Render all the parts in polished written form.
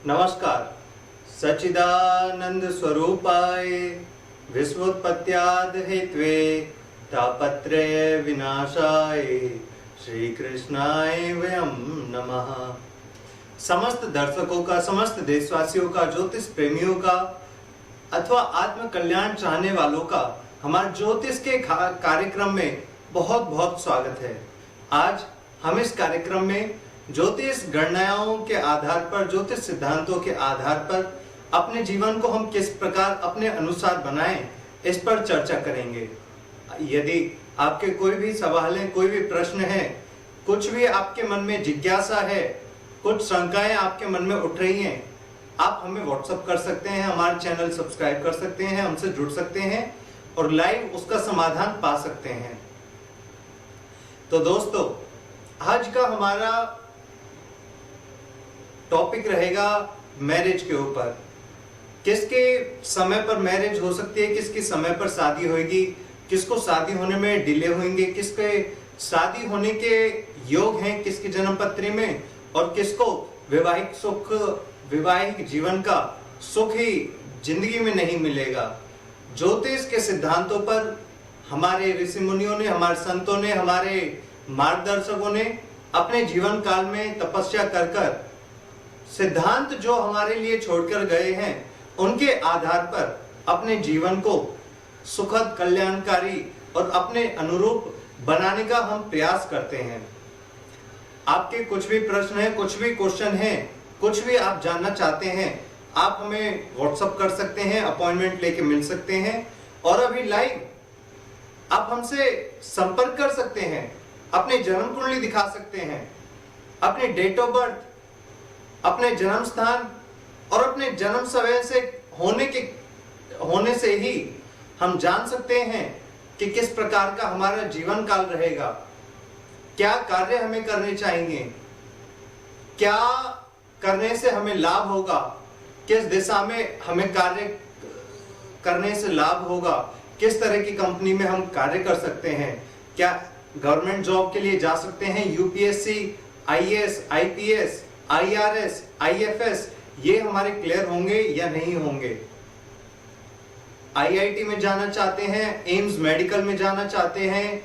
नमस्कार। सच्चिदानंद स्वरूपाय विश्वोत्पत्त्यादि हेतवे तापत्रय विनाशाय श्री कृष्णाय वयम नमः। समस्त दर्शकों का, समस्त देशवासियों का, ज्योतिष प्रेमियों का अथवा आत्म कल्याण चाहने वालों का हमारे ज्योतिष के कार्यक्रम में बहुत बहुत स्वागत है। आज हम इस कार्यक्रम में ज्योतिष गणनाओं के आधार पर, ज्योतिष सिद्धांतों के आधार पर अपने जीवन को हम किस प्रकार अपने अनुसार बनाएं, इस पर चर्चा करेंगे। यदि आपके कोई भी सवाल है, कोई भी प्रश्न है, कुछ भी आपके मन में जिज्ञासा है, कुछ शंकाएं आपके मन में उठ रही हैं, आप हमें व्हाट्सएप कर सकते हैं, हमारे चैनल सब्सक्राइब कर सकते हैं, हमसे जुड़ सकते हैं और लाइव उसका समाधान पा सकते हैं। तो दोस्तों, आज का हमारा टॉपिक रहेगा मैरिज के ऊपर। किसके समय पर मैरिज हो सकती है, किसकी समय पर शादी होगी, किसको शादी होने में डिले होंगे, किसके शादी होने के योग हैं किसकी जन्म पत्री में, और किसको वैवाहिक सुख, वैवाहिक जीवन का सुख ही जिंदगी में नहीं मिलेगा। ज्योतिष के सिद्धांतों पर हमारे ऋषि मुनियों ने, हमारे संतों ने, हमारे मार्गदर्शकों ने अपने जीवन काल में तपस्या कर कर सिद्धांत जो हमारे लिए छोड़कर गए हैं, उनके आधार पर अपने जीवन को सुखद, कल्याणकारी और अपने अनुरूप बनाने का हम प्रयास करते हैं। आपके कुछ भी प्रश्न है, कुछ भी क्वेश्चन है, कुछ भी आप जानना चाहते हैं, आप हमें व्हाट्सएप कर सकते हैं, अपॉइंटमेंट लेके मिल सकते हैं और अभी लाइव आप हमसे संपर्क कर सकते हैं, अपने जन्म कुंडली दिखा सकते हैं, अपने डेट ऑफ बर्थ, अपने जन्म स्थान और अपने जन्म समय से होने से ही हम जान सकते हैं कि किस प्रकार का हमारा जीवन काल रहेगा, क्या कार्य हमें करने चाहिए, क्या करने से हमें लाभ होगा, किस दिशा में हमें कार्य करने से लाभ होगा, किस तरह की कंपनी में हम कार्य कर सकते हैं, क्या गवर्नमेंट जॉब के लिए जा सकते हैं, UPSC, IAS, IPS, IRS, IFS, ये हमारे क्लियर होंगे या नहीं होंगे। आईआईटी में जाना चाहते हैं, एम्स मेडिकल में जाना चाहते हैं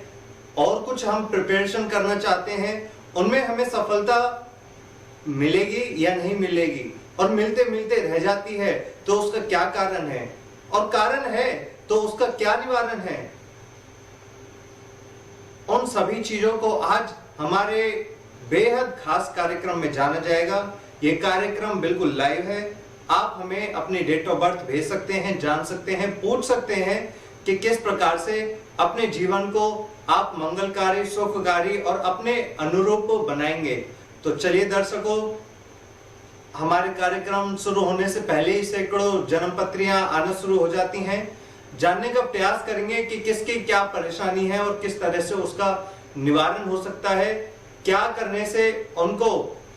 और कुछ हम प्रिपरेशन करना चाहते हैं, उनमें हमें सफलता मिलेगी या नहीं मिलेगी, और मिलते मिलते रह जाती है तो उसका क्या कारण है, और कारण है तो उसका क्या निवारण है। उन सभी चीजों को आज हमारे बेहद खास कार्यक्रम में जाना जाएगा। ये कार्यक्रम बिल्कुल लाइव है। आप हमें अपनी डेट ऑफ बर्थ भेज सकते हैं, जान सकते हैं, पूछ सकते हैं कि किस प्रकार से अपने जीवन को आप मंगलकारी, सुखकारी और अपने अनुरूप बनाएंगे। तो चलिए दर्शकों, हमारे कार्यक्रम शुरू होने से पहले ही सैकड़ों जन्म पत्रियां आना शुरू हो जाती हैं। जानने का प्रयास करेंगे कि किसकी क्या परेशानी है और किस तरह से उसका निवारण हो सकता है, क्या करने से उनको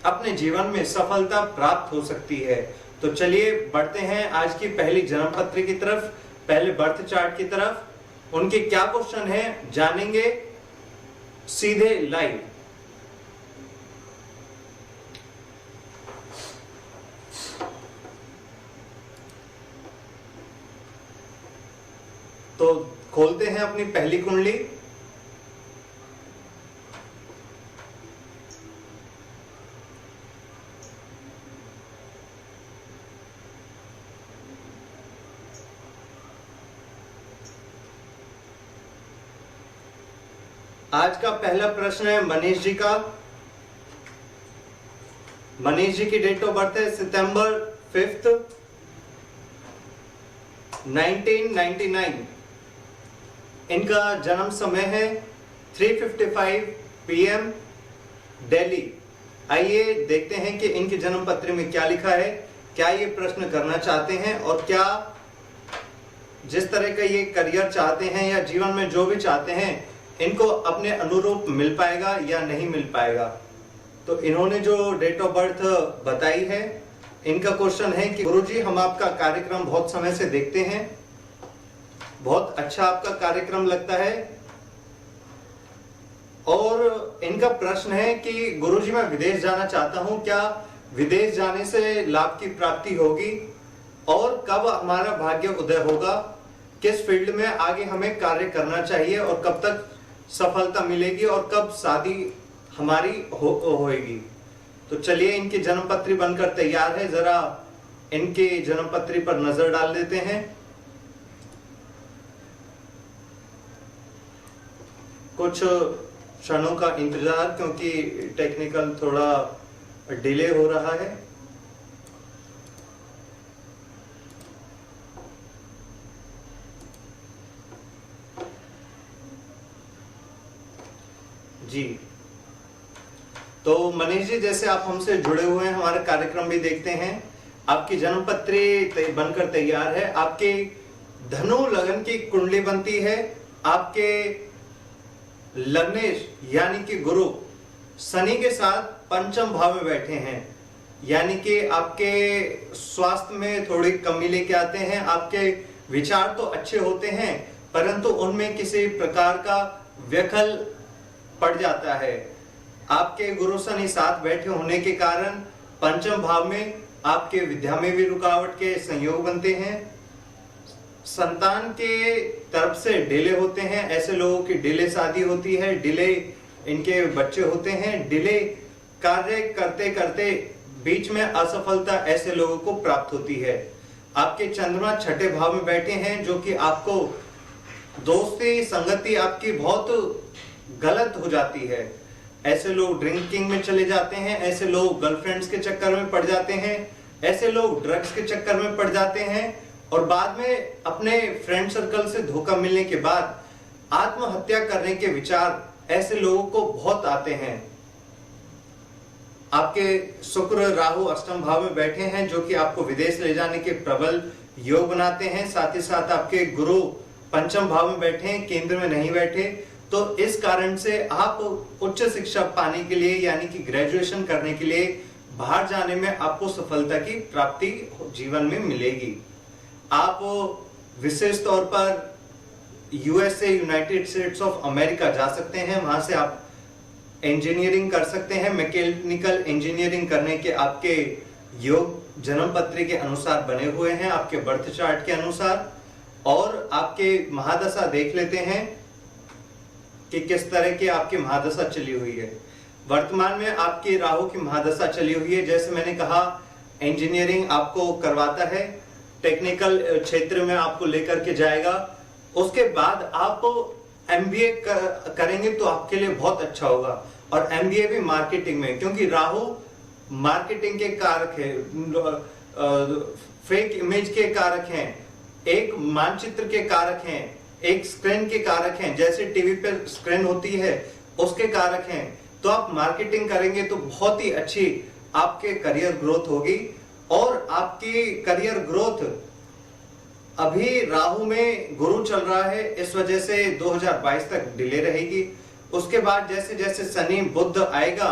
अपने जीवन में सफलता प्राप्त हो सकती है। तो चलिए बढ़ते हैं आज की पहली जन्म पत्री की तरफ, पहले बर्थ चार्ट की तरफ। उनके क्या क्वेश्चन है जानेंगे सीधे लाइव। तो खोलते हैं अपनी पहली कुंडली। आज का पहला प्रश्न है मनीष जी का। मनीष जी की डेट ऑफ बर्थ है सितंबर 5, 1999। इनका जन्म समय है 3:55 PM दिल्ली। आइए देखते हैं कि इनके जन्म पत्र में क्या लिखा है, क्या ये प्रश्न करना चाहते हैं और क्या जिस तरह का ये करियर चाहते हैं या जीवन में जो भी चाहते हैं, इनको अपने अनुरूप मिल पाएगा या नहीं मिल पाएगा। तो इन्होंने जो डेट ऑफ बर्थ बताई है, इनका क्वेश्चन है कि गुरुजी, हम आपका कार्यक्रम बहुत समय से देखते हैं, बहुत अच्छा आपका कार्यक्रम लगता है, और इनका प्रश्न है कि गुरुजी मैं विदेश जाना चाहता हूं, क्या विदेश जाने से लाभ की प्राप्ति होगी, और कब हमारा भाग्य उदय होगा, किस फील्ड में आगे हमें कार्य करना चाहिए और कब तक सफलता मिलेगी और कब शादी हमारी होएगी। तो चलिए इनकी जन्मपत्री बनकर तैयार है, जरा इनके जन्मपत्री पर नजर डाल लेते हैं। कुछ क्षणों का इंतजार, क्योंकि टेक्निकल थोड़ा डिले हो रहा है। जी, तो मनीष जी, जैसे आप हमसे जुड़े हुए हैं, हमारा कार्यक्रम भी देखते हैं, आपकी जन्मपत्री बनकर तैयार है। आपके धनु लगन की कुंडली बनती है। आपके लग्नेश यानी कि गुरु शनि के साथ पंचम भाव में बैठे हैं, यानी कि आपके स्वास्थ्य में थोड़ी कमी लेके आते हैं। आपके विचार तो अच्छे होते हैं, परंतु उनमें किसी प्रकार का व्यखल पड़ जाता है। आपके गुरु शनि साथ बैठे होने के कारण पंचम भाव में आपके विद्या में भी रुकावट के संयोग बनते हैं। संतान के तरफ से डिले होते हैं, ऐसे लोगों की डिले शादी होती है, डिले इनके बच्चे होते हैं, डिले कार्य करते करते बीच में असफलता ऐसे लोगों को प्राप्त होती है। आपके चंद्रमा छठे भाव में बैठे हैं, जो कि आपको दोस्ती संगति आपकी बहुत गलत हो जाती है। ऐसे लोग ड्रिंकिंग में चले जाते हैं, ऐसे लोग गर्लफ्रेंड्स के चक्कर में पड़ जाते हैं, ऐसे लोग ड्रग्स के चक्कर में पड़ जाते हैं, और बाद में अपने फ्रेंड सर्कल से धोखा मिलने के बाद आत्महत्या करने के विचार ऐसे लोगों को बहुत आते हैं। आपके शुक्र राहु अष्टम भाव में बैठे हैं, जो कि आपको विदेश ले जाने के प्रबल योग बनाते हैं। साथ ही साथ आपके गुरु पंचम भाव में बैठे हैं, केंद्र में नहीं बैठे, तो इस कारण से आप उच्च शिक्षा पाने के लिए यानी कि ग्रेजुएशन करने के लिए बाहर जाने में आपको सफलता की प्राप्ति जीवन में मिलेगी। आप विशेष तौर पर USA United states of America जा सकते हैं, वहां से आप इंजीनियरिंग कर सकते हैं। मैकेनिकल इंजीनियरिंग करने के आपके योग जन्मपत्री के अनुसार बने हुए हैं, आपके बर्थ चार्ट के अनुसार, और आपके महादशा देख लेते हैं कि किस तरह की आपकी महादशा चली हुई है। वर्तमान में आपकी राहु की महादशा चली हुई है। जैसे मैंने कहा, इंजीनियरिंग आपको करवाता है, टेक्निकल क्षेत्र में आपको लेकर के जाएगा। उसके बाद आप एमबीए करेंगे तो आपके लिए बहुत अच्छा होगा, और एमबीए भी मार्केटिंग में, क्योंकि राहु मार्केटिंग के कारक है, फेक इमेज के कारक हैं, एक मानचित्र के कारक हैं, एक स्क्रीन के कारक हैं, जैसे टीवी पे स्क्रीन होती है उसके कारक हैं। तो आप मार्केटिंग करेंगे तो बहुत ही अच्छी आपके करियर ग्रोथ होगी, और आपकी करियर ग्रोथ अभी राहु में गुरु चल रहा है, इस वजह से 2022 तक डिले रहेगी। उसके बाद जैसे जैसे शनि बुध आएगा,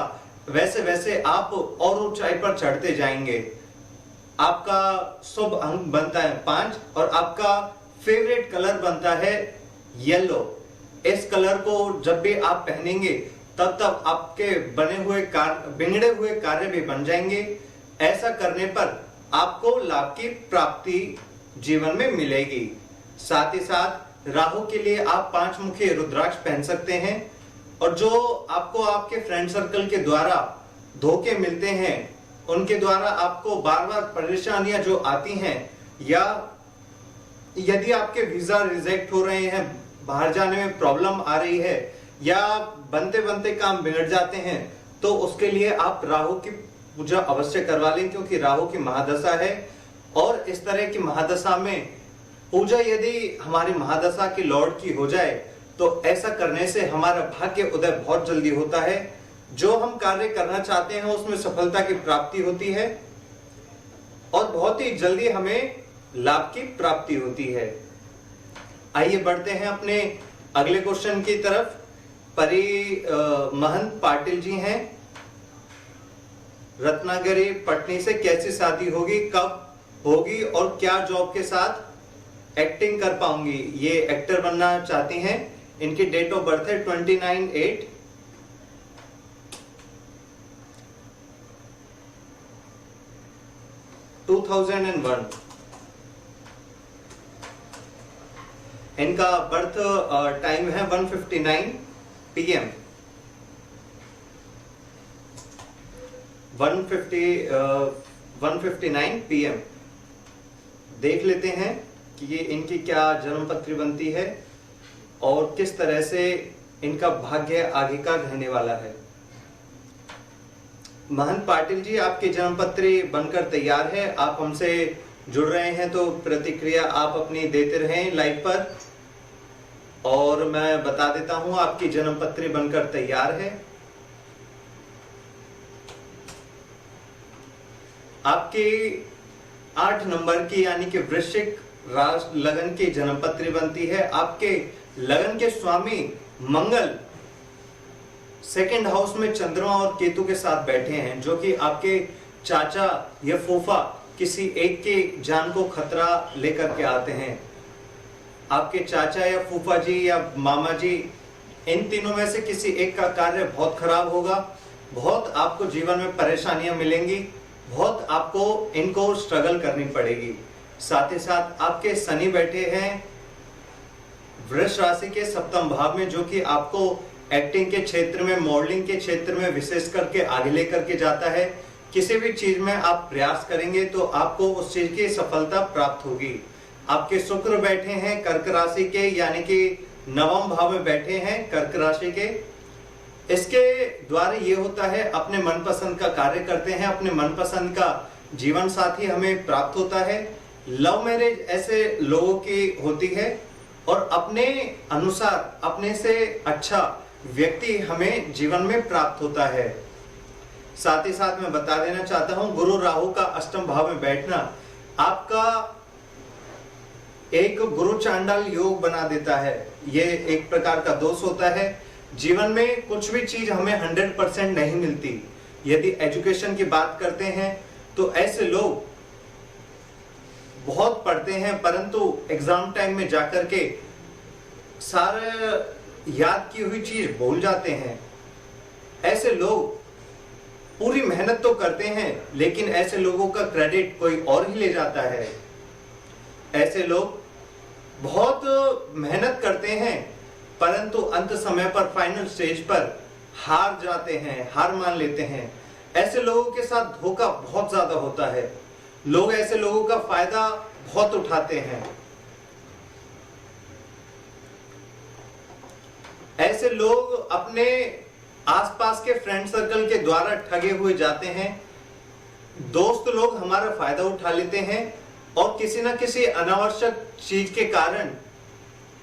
वैसे वैसे आप और ऊंचाई पर चढ़ते जाएंगे। आपका शुभ अंक बनता है 5, और आपका फेवरेट कलर बनता है येलो। इस कलर को जब भी आप पहनेंगे तब तब आपके बिगड़े हुए कार्य भी बन जाएंगे। ऐसा करने पर आपको लाभ की प्राप्ति जीवन में मिलेगी। साथ ही साथ राहु के लिए आप 5 मुखी रुद्राक्ष पहन सकते हैं, और जो आपको आपके फ्रेंड सर्कल के द्वारा धोखे मिलते हैं, उनके द्वारा आपको बार बार परेशानियां जो आती हैं, या यदि आपके वीजा रिजेक्ट हो रहे हैं, बाहर जाने में प्रॉब्लम आ रही है, या बनते बनते काम बिगड़ जाते हैं, तो उसके लिए आप राहु की पूजा अवश्य करवा लें, क्योंकि राहु की महादशा है। और इस तरह की महादशा में पूजा यदि हमारी महादशा की लॉर्ड की हो जाए, तो ऐसा करने से हमारा भाग्य उदय बहुत जल्दी होता है। जो हम कार्य करना चाहते हैं उसमें सफलता की प्राप्ति होती है, और बहुत ही जल्दी हमें लाभ की प्राप्ति होती है। आइए बढ़ते हैं अपने अगले क्वेश्चन की तरफ। महंत पाटिल जी हैं, रत्नागिरी पटनी से। कैसी शादी होगी, कब होगी, और क्या जॉब के साथ एक्टिंग कर पाऊंगी? ये एक्टर बनना चाहती हैं। इनकी डेट ऑफ बर्थ है 29/8। 2001। इनका बर्थ टाइम है 1:59 PM। 1:59 PM। देख लेते हैं कि ये इनकी क्या जन्म पत्री बनती है और किस तरह से इनका भाग्य आगे का रहने वाला है। महंत पाटिल जी, आपकी जन्म पत्री बनकर तैयार है। आप हमसे जुड़ रहे हैं तो प्रतिक्रिया आप अपनी देते रहें लाइव पर। और मैं बता देता हूं, आपकी जन्म पत्री बनकर तैयार है। आपकी 8 नंबर की यानी कि वृश्चिक लगन की जन्म पत्री बनती है। आपके लगन के स्वामी मंगल 2nd हाउस में चंद्रमा और केतु के साथ बैठे हैं, जो कि आपके चाचा या फूफा किसी एक के जान को खतरा लेकर के आते हैं। आपके चाचा या फूफा जी या मामा जी, इन तीनों में से किसी एक का कार्य बहुत खराब होगा। बहुत आपको जीवन में परेशानियां मिलेंगी, बहुत आपको इनको स्ट्रगल करनी पड़ेगी। साथ ही साथ आपके शनि बैठे हैं वृष राशि के 7म भाव में, जो कि आपको एक्टिंग के क्षेत्र में, मॉडलिंग के क्षेत्र में विशेष करके आगे लेकर के जाता है। किसी भी चीज में आप प्रयास करेंगे तो आपको उस चीज की सफलता प्राप्त होगी। आपके शुक्र बैठे हैं कर्क राशि के, यानी कि 9वें भाव में बैठे हैं कर्क राशि के। इसके द्वारा ये होता है, अपने मनपसंद का कार्य करते हैं, अपने मनपसंद का जीवन साथी हमें प्राप्त होता है। लव मैरिज ऐसे लोगों की होती है और अपने अनुसार, अपने से अच्छा व्यक्ति हमें जीवन में प्राप्त होता है। साथ ही साथ मैं बता देना चाहता हूं, गुरु राहु का 8म भाव में बैठना आपका एक गुरु चांडाल योग बना देता है। ये एक प्रकार का दोष होता है। जीवन में कुछ भी चीज हमें 100% नहीं मिलती। यदि एजुकेशन की बात करते हैं तो ऐसे लोग बहुत पढ़ते हैं, परंतु एग्जाम टाइम में जाकर के सारे याद की हुई चीज भूल जाते हैं। ऐसे लोग पूरी मेहनत तो करते हैं, लेकिन ऐसे लोगों का क्रेडिट कोई और ही ले जाता है। ऐसे लोग बहुत मेहनत करते हैं, परंतु अंत समय पर, फाइनल स्टेज पर हार जाते हैं, हार मान लेते हैं। ऐसे लोगों के साथ धोखा बहुत ज्यादा होता है। लोग ऐसे लोगों का फायदा बहुत उठाते हैं। ऐसे लोग अपने आसपास के फ्रेंड सर्कल के द्वारा ठगे हुए जाते हैं। दोस्त लोग हमारा फायदा उठा लेते हैं और किसी न किसी अनावश्यक चीज के कारण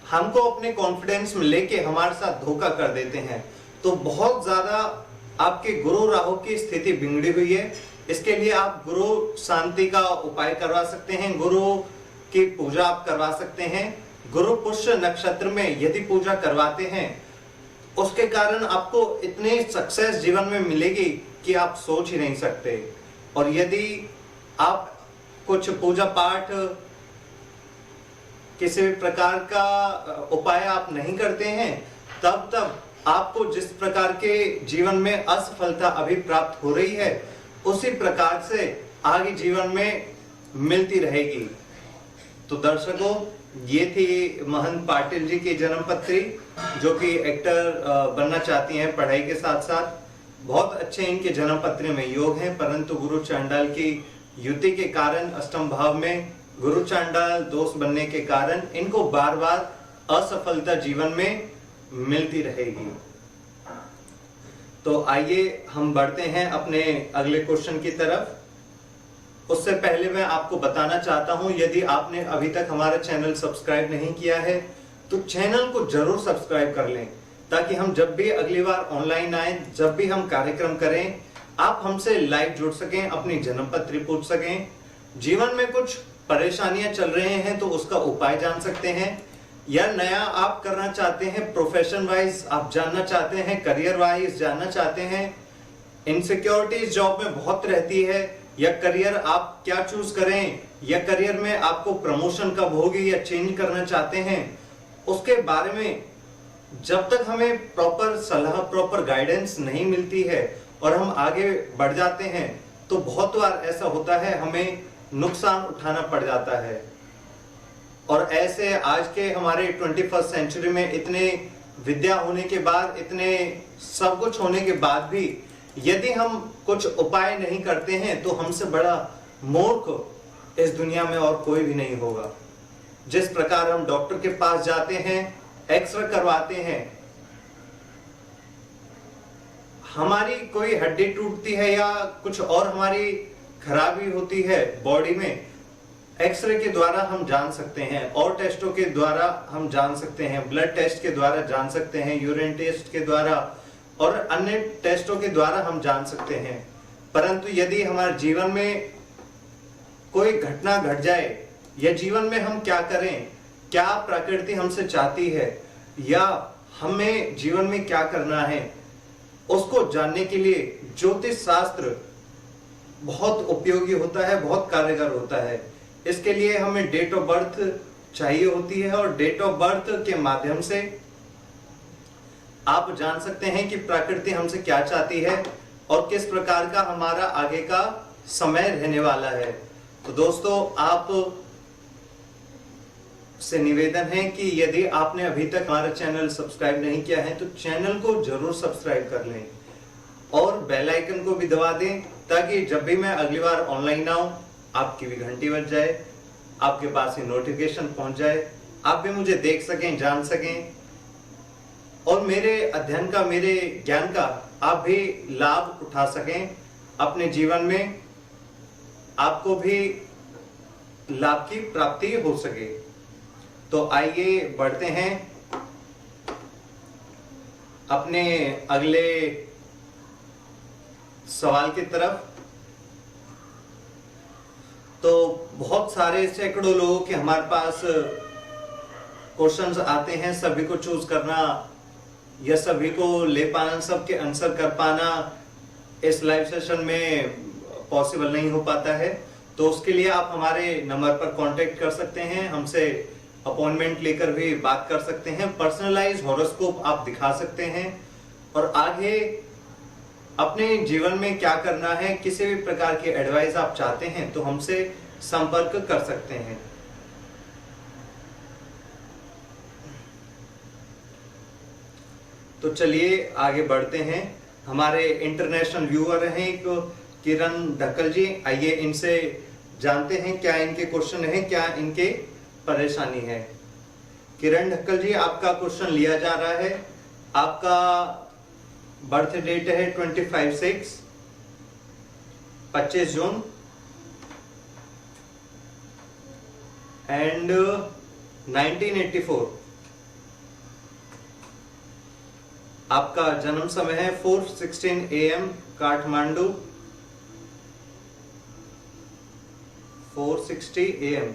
हमको अपने कॉन्फिडेंस में लेके हमारे साथ धोखा कर देते हैं। तो बहुत ज्यादा आपके गुरु राहु की स्थिति बिगड़ी हुई है। इसके लिए आप गुरु शांति का उपाय करवा सकते हैं, गुरु की पूजा आप करवा सकते हैं। गुरु पुष्य नक्षत्र में यदि पूजा करवाते हैं, उसके कारण आपको इतनी सक्सेस जीवन में मिलेगी कि आप सोच ही नहीं सकते। और यदि आप कुछ पूजा पाठ, किसी भी प्रकार का उपाय आप नहीं करते हैं, तब आपको जिस प्रकार के जीवन में असफलता अभी प्राप्त हो रही है, उसी प्रकार से आगे जीवन में मिलती रहेगी। तो दर्शकों, ये थी महंत पाटिल जी की जन्म पत्री, जो कि एक्टर बनना चाहती हैं पढ़ाई के साथ साथ। बहुत अच्छे इनके जन्म पत्री में योग हैं, परंतु गुरु चांडाल की युति के कारण 8म भाव में गुरु चांडाल दोष बनने के कारण इनको बार बार असफलता जीवन में मिलती रहेगी। तो आइए हम बढ़ते हैं अपने अगले क्वेश्चन की तरफ। उससे पहले मैं आपको बताना चाहता हूं, यदि आपने अभी तक हमारा चैनल सब्सक्राइब नहीं किया है तो चैनल को जरूर सब्सक्राइब कर लें, ताकि हम जब भी अगली बार ऑनलाइन आए, जब भी हम कार्यक्रम करें, आप हमसे लाइव जुड़ सकें, अपनी जन्म पत्री पूछ सकें। जीवन में कुछ परेशानियां चल रहे हैं तो उसका उपाय जान सकते हैं, या नया आप करना चाहते हैं, प्रोफेशन वाइज आप जानना चाहते हैं, करियर वाइज जानना चाहते हैं, इनसिक्योरिटीज जॉब में बहुत रहती है, या करियर आप क्या चूज करें, या करियर में आपको प्रमोशन कब होगी या चेंज करना चाहते हैं, उसके बारे में जब तक हमें प्रॉपर सलाह, प्रॉपर गाइडेंस नहीं मिलती है और हम आगे बढ़ जाते हैं, तो बहुत बार ऐसा होता है हमें नुकसान उठाना पड़ जाता है। और ऐसे आज के हमारे 21st सेंचुरी में इतने विद्या होने के बाद, इतने सब कुछ होने के बाद भी यदि हम कुछ उपाय नहीं करते हैं तो हमसे बड़ा मूर्ख इस दुनिया में और कोई भी नहीं होगा। जिस प्रकार हम डॉक्टर के पास जाते हैं, एक्सरे करवाते हैं, हमारी कोई हड्डी टूटती है या कुछ और हमारी खराबी होती है बॉडी में, एक्सरे के द्वारा हम जान सकते हैं, और टेस्टों के द्वारा हम जान सकते हैं, ब्लड टेस्ट के द्वारा जान सकते हैं, यूरिन टेस्ट के द्वारा और अन्य टेस्टों के द्वारा हम जान सकते हैं। परंतु यदि हमारे जीवन में कोई घटना घट जाए, या जीवन में हम क्या करें, क्या प्रकृति हमसे चाहती है, या हमें जीवन में क्या करना है, उसको जानने के लिए ज्योतिष शास्त्र बहुत उपयोगी होता है, बहुत कारगर होता है। इसके लिए हमें डेट ऑफ बर्थ चाहिए होती है, और डेट ऑफ बर्थ के माध्यम से आप जान सकते हैं कि प्रकृति हमसे क्या चाहती है और किस प्रकार का हमारा आगे का समय रहने वाला है। तो दोस्तों, आप से निवेदन है कि यदि आपने अभी तक हमारा चैनल सब्सक्राइब नहीं किया है तो चैनल को जरूर सब्सक्राइब कर लें और बेल आइकन को भी दबा दें, ताकि जब भी मैं अगली बार ऑनलाइन आऊं आपकी भी घंटी बज जाए, आपके पास ही नोटिफिकेशन पहुंच जाए, आप भी मुझे देख सकें, जान सकें, और मेरे अध्ययन का, मेरे ज्ञान का आप भी लाभ उठा सकें अपने जीवन में, आपको भी लाभ की प्राप्ति हो सके। तो आइए बढ़ते हैं अपने अगले सवाल की तरफ। तो बहुत सारे सैकड़ों लोगों के हमारे पास क्वेश्चंस आते हैं, सभी को चूज करना या सभी को ले पाना, सबके आंसर कर पाना इस लाइव सेशन में पॉसिबल नहीं हो पाता है। तो उसके लिए आप हमारे नंबर पर कांटेक्ट कर सकते हैं, हमसे अपॉइंटमेंट लेकर भी बात कर सकते हैं, पर्सनलाइज हॉरोस्कोप आप दिखा सकते हैं, और आगे अपने जीवन में क्या करना है, किसी भी प्रकार की एडवाइस आप चाहते हैं तो हमसे संपर्क कर सकते हैं। तो चलिए आगे बढ़ते हैं। हमारे इंटरनेशनल व्यूअर हैं एक किरण ढक्कल जी, आइए इनसे जानते हैं क्या इनके क्वेश्चन है, क्या इनके परेशानी है। किरण ढक्कल जी, आपका क्वेश्चन लिया जा रहा है। आपका बर्थ डेट है 25 जून एंड 1984। आपका जन्म समय है 4:16 AM Kathmandu, 4:60 AM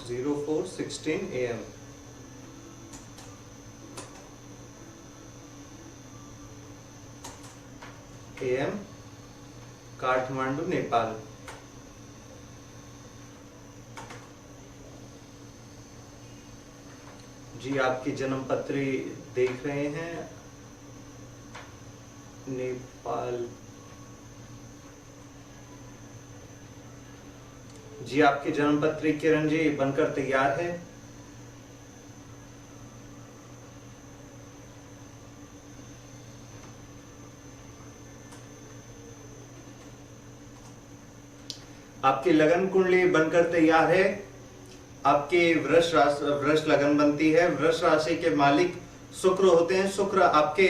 04:16 AM। Kathmandu, Nepal. जी आपकी जन्म पत्री देख रहे हैं, नेपाल। जी आपकी जन्म पत्री किरण जी बनकर तैयार है। आपकी लगन कुंडली बनकर तैयार है। आपकी वृष लगन बनती है। वृष राशि के मालिक शुक्र होते हैं। शुक्र आपके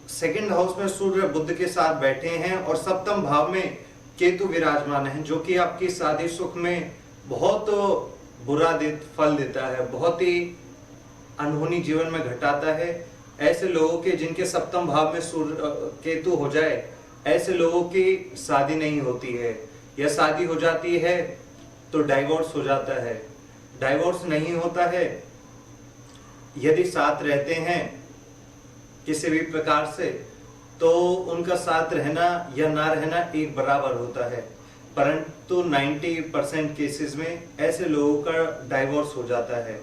सेकंड हाउस में सूर्य बुध के साथ बैठे हैं और सप्तम भाव में केतु विराजमान है, जो कि आपकी शादी सुख में बहुत बुरा फल देता है, बहुत ही अनहोनी जीवन में घटाता है। ऐसे लोगों के जिनके सप्तम भाव में सूर्य केतु हो जाए, ऐसे लोगों की शादी नहीं होती है, या शादी हो जाती है तो डाइवोर्स हो जाता है। डाइवोर्स नहीं होता है यदि साथ रहते हैं किसी भी प्रकार से, तो उनका साथ रहना या ना रहना एक बराबर होता है। परंतु 90% केसेस में ऐसे लोगों का डाइवोर्स हो जाता है।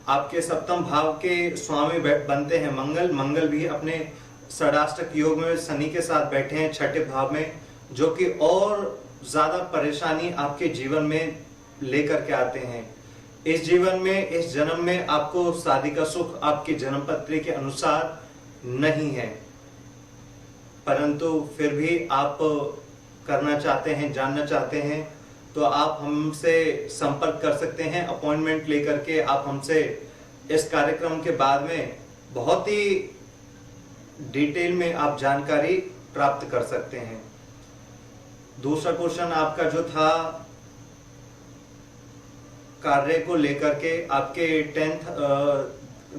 आपके सप्तम भाव के स्वामी बनते हैं मंगल। मंगल भी अपने षडाष्टक योग में शनि के साथ बैठे हैं छठे भाव में, जो कि और ज्यादा परेशानी आपके जीवन में लेकर के आते हैं। इस जीवन में, इस जन्म में आपको शादी का सुख आपकी जन्म पत्री के अनुसार नहीं है, परंतु फिर भी आप करना चाहते हैं, जानना चाहते हैं, तो आप हमसे संपर्क कर सकते हैं। अपॉइंटमेंट लेकर के आप हमसे इस कार्यक्रम के बाद में बहुत ही डिटेल में आप जानकारी प्राप्त कर सकते हैं। दूसरा क्वेश्चन आपका जो था कार्य को लेकर के, आपके 10th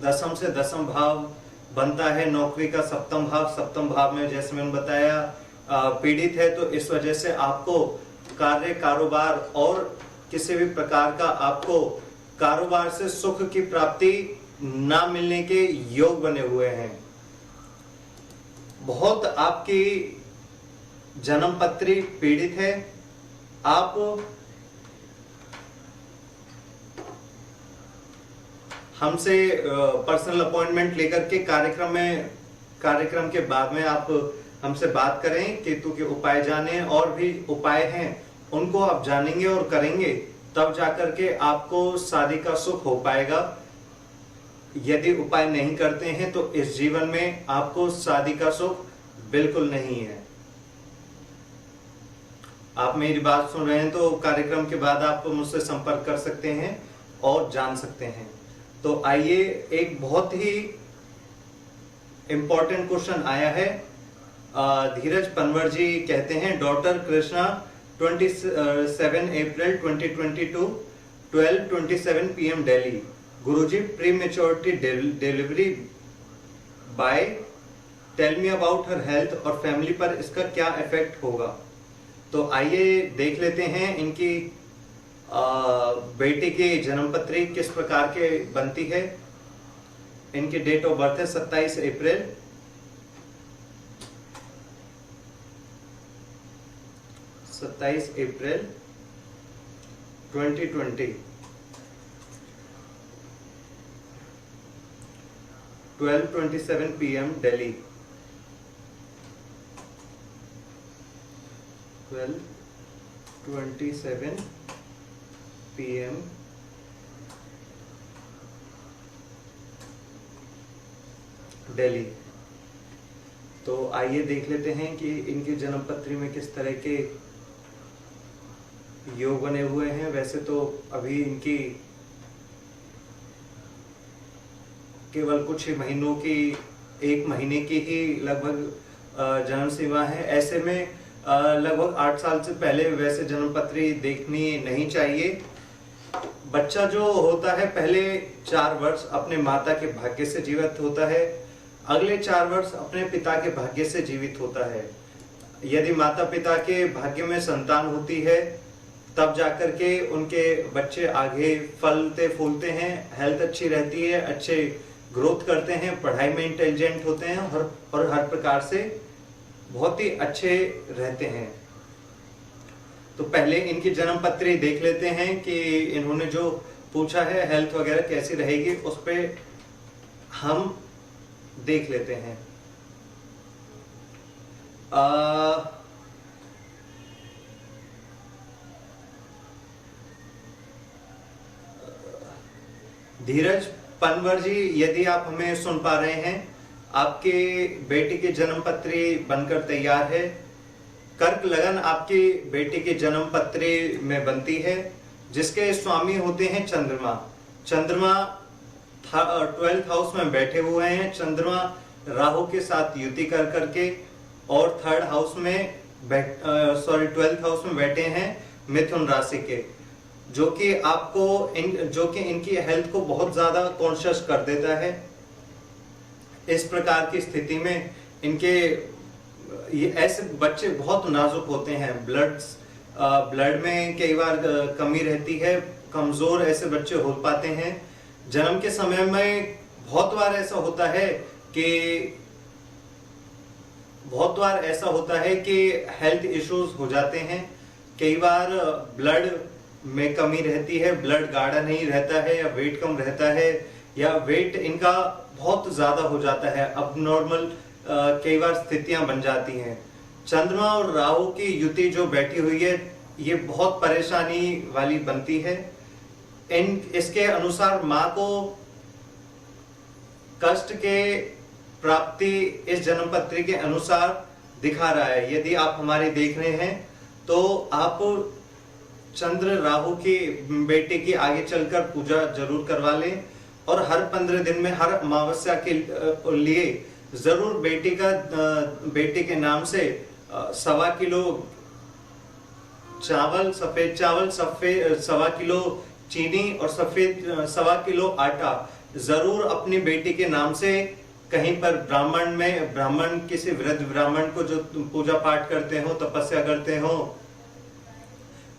दसम से दसम भाव बनता है, नौकरी का सप्तम भाव में जैसे मैंने बताया पीड़ित है, तो इस वजह से आपको कार्य, कारोबार और किसी भी प्रकार का आपको कारोबार से सुख की प्राप्ति ना मिलने के योग बने हुए हैं। बहुत आपकी जन्म पत्री पीड़ित है। आप हमसे पर्सनल अपॉइंटमेंट लेकर के कार्यक्रम के बाद में आप हमसे बात करें, केतु के उपाय जाने, और भी उपाय हैं उनको आप जानेंगे और करेंगे, तब जाकर के आपको शादी का सुख हो पाएगा। यदि उपाय नहीं करते हैं तो इस जीवन में आपको शादी का सुख बिल्कुल नहीं है। आप मेरी बात सुन रहे हैं तो कार्यक्रम के बाद आप मुझसे संपर्क कर सकते हैं और जान सकते हैं। तो आइए, एक बहुत ही इंपॉर्टेंट क्वेश्चन आया है। धीरज पनवर जी कहते हैं, daughter Krishna 27 April 2022 12:27 PM Delhi. Guruji, pre maturity delivery by, tell me about her health और फैमिली पर इसका क्या इफेक्ट होगा। तो आइए देख लेते हैं इनकी बेटी की जन्मपत्री किस प्रकार के बनती है। इनकी डेट ऑफ बर्थ है 27 अप्रैल 2020 12:27 PM दिल्ली। 12:27 PM दिल्ली। तो आइए देख लेते हैं कि इनकी जन्म पत्री में किस तरह के योग बने हुए हैं। वैसे तो अभी इनकी केवल कुछ ही महीनों की, 1 महीने की ही लगभग जन्म सीमा है। ऐसे में लगभग 8 साल से पहले वैसे जन्म पत्री देखनी नहीं चाहिए। बच्चा जो होता है पहले 4 वर्ष अपने माता के भाग्य से जीवित होता है, अगले 4 वर्ष अपने पिता के भाग्य से जीवित होता है। यदि माता पिता के भाग्य में संतान होती है तब जाकर के उनके बच्चे आगे फलते फूलते हैं, हेल्थ अच्छी रहती है, अच्छे ग्रोथ करते हैं, पढ़ाई में इंटेलिजेंट होते हैं और हर प्रकार से बहुत ही अच्छे रहते हैं। तो पहले इनकी जन्म पत्री देख लेते हैं कि इन्होंने जो पूछा है हेल्थ वगैरह कैसी रहेगी, उस पे हम देख लेते हैं। धीरज पनवर जी, यदि आप हमें सुन पा रहे हैं, आपके बेटी की जन्म पत्री बनकर तैयार है। कर्क लगन आपकी बेटी की जन्म पत्री में बनती है, जिसके स्वामी होते हैं चंद्रमा। चंद्रमा 12th हाउस में बैठे हुए हैं। चंद्रमा राहु के साथ युति कर करके और 3rd हाउस में 12th हाउस में बैठे हैं मिथुन राशि के, जो कि इनकी हेल्थ को बहुत ज्यादा कॉन्शियस कर देता है। इस प्रकार की स्थिति में ये ऐसे बच्चे बहुत नाजुक होते हैं। ब्लड में कई बार कमी रहती है, कमजोर ऐसे बच्चे हो पाते हैं। जन्म के समय में बहुत बार ऐसा होता है कि हेल्थ इश्यूज हो जाते हैं। कई बार ब्लड में कमी रहती है, ब्लड गाढ़ा नहीं रहता है, या वेट कम रहता है, या वेट इनका बहुत ज्यादा हो जाता है, अब नॉर्मल कई बार स्थितियां बन जाती हैं। चंद्रमा और राहु की युति जो बैठी हुई है ये बहुत परेशानी वाली बनती है। इसके अनुसार मां को कष्ट के प्राप्ति इस जन्म पत्री के अनुसार दिखा रहा है। यदि आप हमारे देख रहे हैं तो आप चंद्र राहु की बेटे की आगे चलकर पूजा जरूर करवा लें और हर 15 दिन में हर अमावस्या के लिए जरूर बेटे के नाम से 1.25 किलो चावल, सफेद चावल, 1.25 किलो चीनी और 1.25 किलो आटा जरूर अपनी बेटी के नाम से कहीं पर ब्राह्मण किसी वृद्ध ब्राह्मण को जो पूजा पाठ करते हो, तपस्या करते हो,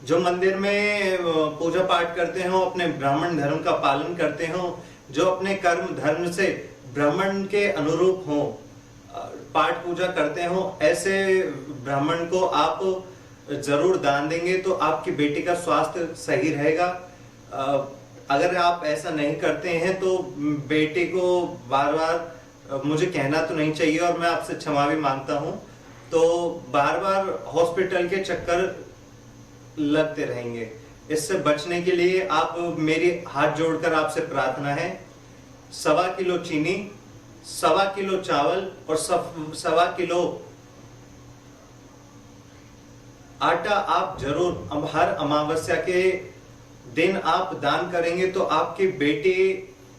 जो मंदिर में पूजा पाठ करते हो, अपने ब्राह्मण धर्म का पालन करते हो, जो अपने कर्म धर्म से ब्राह्मण के अनुरूप हो, पाठ पूजा करते हो, ऐसे ब्राह्मण को आप जरूर दान देंगे तो आपकी बेटी का स्वास्थ्य सही रहेगा। अगर आप ऐसा नहीं करते हैं तो बेटे को बार बार, मुझे कहना तो नहीं चाहिए और मैं आपसे क्षमा भी मांगता हूं, तो बार बार हॉस्पिटल के चक्कर लगते रहेंगे। इससे बचने के लिए आप मेरी हाथ जोड़कर आपसे प्रार्थना है, 1.25 किलो चीनी, 1.25 किलो चावल और 1.25 किलो आटा आप जरूर हर अमावस्या के दिन आप दान करेंगे तो आपकी बेटी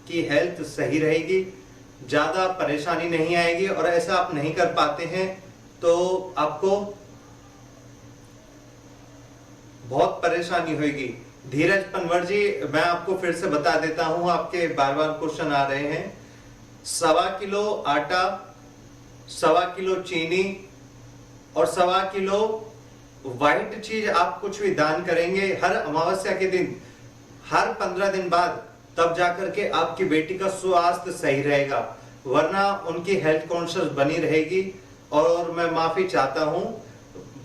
की हेल्थ सही रहेगी, ज्यादा परेशानी नहीं आएगी। और ऐसा आप नहीं कर पाते हैं तो आपको बहुत परेशानी होगी। धीरज पनवर जी, मैं आपको फिर से बता देता हूं, आपके बार बार क्वेश्चन आ रहे हैं। 1.25 किलो आटा, 1.25 किलो चीनी और 1.25 किलो व्हाइट चीज आप कुछ भी दान करेंगे हर अमावस्या के दिन, हर 15 दिन बाद, तब जाकर के आपकी बेटी का स्वास्थ्य सही रहेगा, वरना उनकी हेल्थ कॉन्शियस बनी रहेगी। और मैं माफी चाहता हूं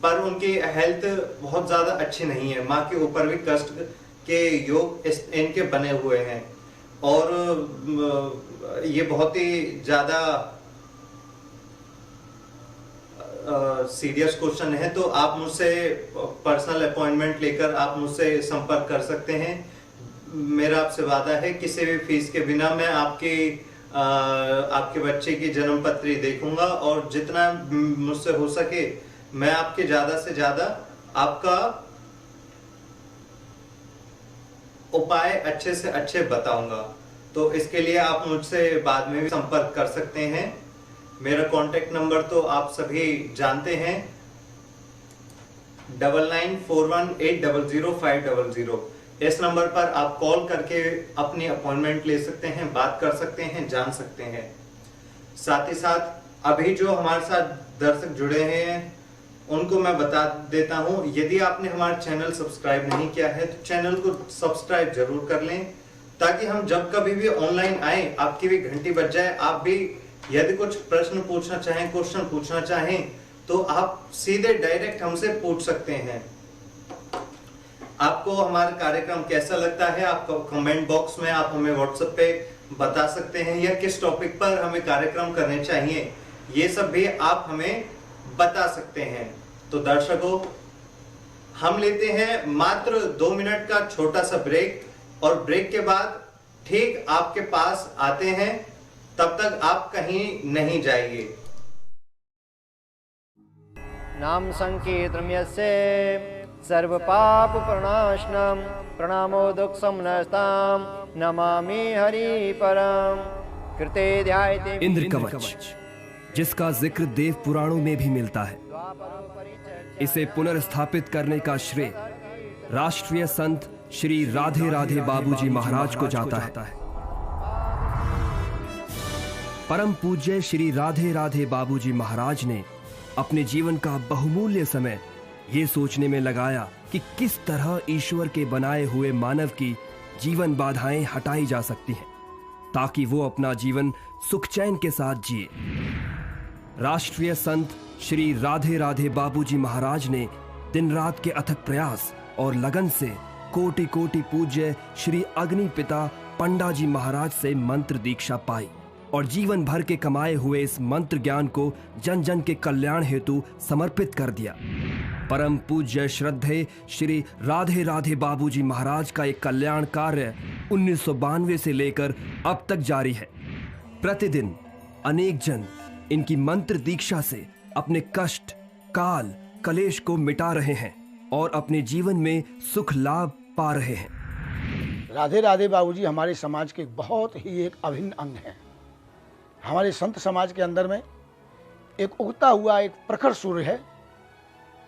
पर उनकी हेल्थ बहुत ज्यादा अच्छी नहीं है, माँ के ऊपर भी कष्ट के योग इनके बने हुए हैं और ये बहुत ही ज्यादा सीरियस क्वेश्चन है। तो आप मुझसे पर्सनल अपॉइंटमेंट लेकर आप मुझसे संपर्क कर सकते हैं। मेरा आपसे वादा है किसी भी फीस के बिना मैं आपके बच्चे की जन्म पत्री देखूंगा और जितना मुझसे हो सके मैं आपके ज्यादा से ज्यादा आपका उपाय अच्छे से अच्छे बताऊंगा। तो इसके लिए आप मुझसे बाद में भी संपर्क कर सकते हैं। मेरा कांटेक्ट नंबर तो आप सभी जानते हैं, 9941800500। इस नंबर पर आप कॉल करके अपनी अपॉइंटमेंट ले सकते हैं, बात कर सकते हैं, जान सकते हैं। साथ ही साथ अभी जो हमारे साथ दर्शक जुड़े हैं उनको मैं बता देता हूं, यदि आपने हमारा चैनल सब्सक्राइब नहीं किया है तो चैनल को सब्सक्राइब जरूर कर लें, ताकि हम जब कभी भी ऑनलाइन आए आपकी भी घंटी बज जाए। आप भी यदि कुछ प्रश्न पूछना चाहें, क्वेश्चन पूछना चाहें तो आप सीधे डायरेक्ट हमसे पूछ सकते हैं। आपको हमारा कार्यक्रम कैसा लगता है आपको कमेंट बॉक्स में आप हमें व्हाट्सएप पे बता सकते हैं, या किस टॉपिक पर हमें कार्यक्रम करने चाहिए ये सब भी आप हमें बता सकते हैं। तो दर्शकों, हम लेते हैं मात्र 2 मिनट का छोटा सा ब्रेक और ब्रेक के बाद ठीक आपके पास आते हैं, तब तक आप कहीं नहीं जाइए। नाम संकीर्तनं यस्य सर्व पाप प्रणाशनम प्रणामो दुख समनस्ताम नमामि हरि परम कृते ध्यायते। इंद्र कवच, जिसका जिक्र देव पुराणों में भी मिलता है, इसे पुनर्स्थापित करने का श्रेय राष्ट्रीय संत श्री राधे राधे बाबूजी महाराज को जाता है। परम पूज्य श्री राधे राधे बाबूजी महाराज ने अपने जीवन का बहुमूल्य समय ये सोचने में लगाया कि किस तरह ईश्वर के बनाए हुए मानव की जीवन बाधाएं हटाई जा सकती हैं, ताकि वो अपना जीवन सुख चैन के साथ जिए। राष्ट्रीय संत श्री राधे राधे बाबूजी महाराज ने दिन रात के अथक प्रयास और लगन से कोटि कोटि पूज्य श्री अग्नि पिता पंडा जी महाराज से मंत्र दीक्षा पाई और जीवन भर के कमाए हुए इस मंत्र ज्ञान को जन जन के कल्याण हेतु समर्पित कर दिया। परम पूज्य श्रद्धेय श्री राधे राधे बाबूजी महाराज का एक कल्याण कार्य 1992 से लेकर अब तक जारी है। प्रतिदिन अनेक जन इनकी मंत्र दीक्षा से अपने कष्ट, काल, कलेश को मिटा रहे हैं और अपने जीवन में सुख लाभ पा रहे हैं। राधे राधे बाबूजी हमारे समाज के बहुत ही एक अभिन्न अंग हैं। हमारे संत समाज के अंदर में एक उगता हुआ एक प्रखर सूर्य है,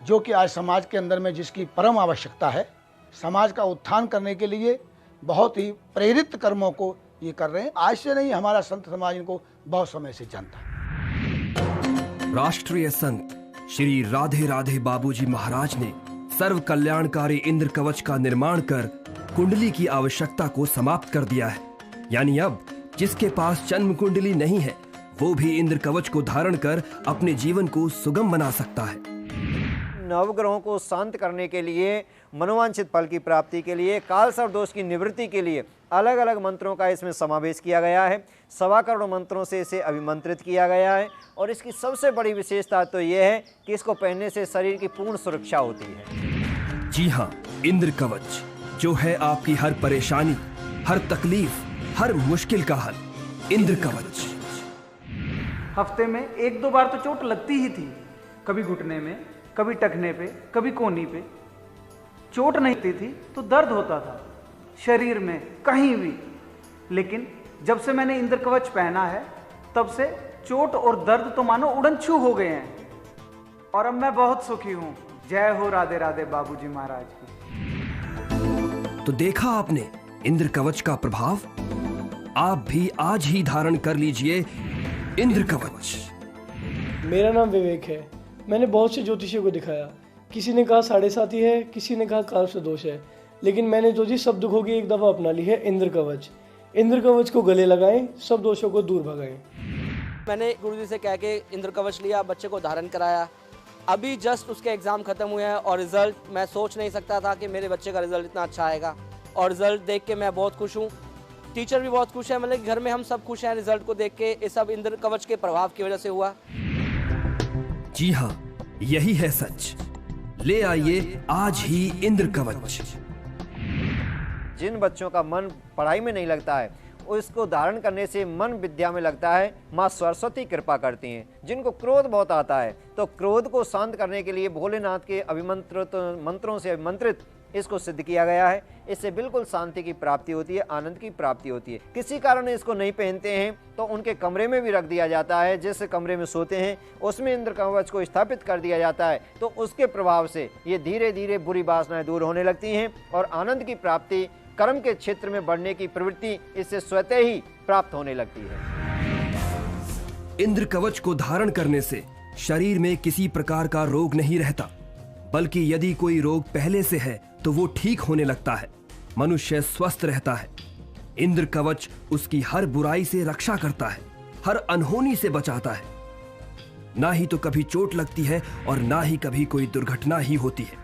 जो कि आज समाज के अंदर में जिसकी परम आवश्यकता है। समाज का उत्थान करने के लिए बहुत ही प्रेरित कर्मों को ये कर रहे हैं। आज से नहीं, हमारा संत समाज इनको बहुत समय से जानता है। राष्ट्रीय संत श्री राधे राधे बाबूजी महाराज ने सर्व कल्याणकारी इंद्र कवच का निर्माण कर कुंडली की आवश्यकता को समाप्त कर दिया है। यानी अब जिसके पास जन्म कुंडली नहीं है, वो भी इंद्र कवच को धारण कर अपने जीवन को सुगम बना सकता है। नवग्रहों को शांत करने के लिए, मनोवांछित फल की प्राप्ति के लिए, काल सर्प दोष की निवृत्ति के लिए अलग अलग मंत्रों का इसमें समावेश किया गया है। 1.25 करोड़ मंत्रों से इसे अभिमंत्रित किया गया है और इसकी सबसे बड़ी विशेषता तो यह है कि इसको पहनने से शरीर की पूर्ण सुरक्षा होती है। जी हाँ, इंद्र कवच जो है आपकी हर परेशानी, हर तकलीफ, हर मुश्किल का हल। इंद्र कवच। हफ्ते में 1-2 बार तो चोट लगती ही थी, कभी घुटने में, कभी टखने पे, कभी कोहनी पे। चोट नहीं लगती थी तो दर्द होता था शरीर में कहीं भी, लेकिन जब से मैंने इंद्र कवच पहना है तब से चोट और दर्द तो मानो उड़न-छू हो गए हैं और अब मैं बहुत सुखी हूँ। जय हो राधे राधे बाबूजी महाराज की। तो देखा आपने इंद्र कवच का प्रभाव। आप भी आज ही धारण कर लीजिए इंद्र कवच। मेरा नाम विवेक है। मैंने बहुत से ज्योतिषियों को दिखाया, किसी ने कहा 7.5 है, किसी ने कहा काल सर्प दोष है, लेकिन मैंने जो जी सब दुखों की एक दफा अपना ली है इंद्र कवच। इंद्र कवच को गले लगाएं, सब दोषों को दूर भगाएं। मैंने गुरुजी से कह के इंद्र कवच लिया, बच्चे को धारण कराया। अभी जस्ट उसके एग्जाम खत्म हुए हैं और रिजल्ट मैं सोच नहीं सकता था कि मेरे बच्चे का रिजल्ट इतना अच्छा आएगा और रिजल्ट देख के मैं बहुत खुश हूँ। टीचर भी बहुत खुश है, मतलब घर में हम सब खुश हैं रिजल्ट को देख के। ये सब इंद्र कवच के प्रभाव की वजह से हुआ। जी हाँ, यही है सच। ले आइए आज ही इंद्र कवच। जिन बच्चों का मन पढ़ाई में नहीं लगता है, उसको धारण करने से मन विद्या में लगता है। माँ सरस्वती कृपा करती हैं। जिनको क्रोध बहुत आता है, तो क्रोध को शांत करने के लिए भोलेनाथ के अभिमंत्रित मंत्रों से अभिमंत्रित इसको सिद्ध किया गया है। इससे बिल्कुल शांति की प्राप्ति होती है, आनंद की प्राप्ति होती है। किसी कारण इसको नहीं पहनते हैं तो उनके कमरे में भी रख दिया जाता है। जिस कमरे में सोते हैं उसमें इंद्र कवच को स्थापित कर दिया जाता है, तो उसके प्रभाव से ये धीरे धीरे बुरी वासनाएं दूर होने लगती हैं और आनंद की प्राप्ति, कर्म के क्षेत्र में बढ़ने की प्रवृत्ति इससे स्वतः ही प्राप्त होने लगती है। इंद्र कवच को धारण करने से शरीर में किसी प्रकार का रोग नहीं रहता, बल्कि यदि कोई रोग पहले से है तो वो ठीक होने लगता है। मनुष्य स्वस्थ रहता है। इंद्र कवच उसकी हर बुराई से रक्षा करता है, हर अनहोनी से बचाता है। ना ही तो कभी चोट लगती है और ना ही कभी कोई दुर्घटना ही होती है।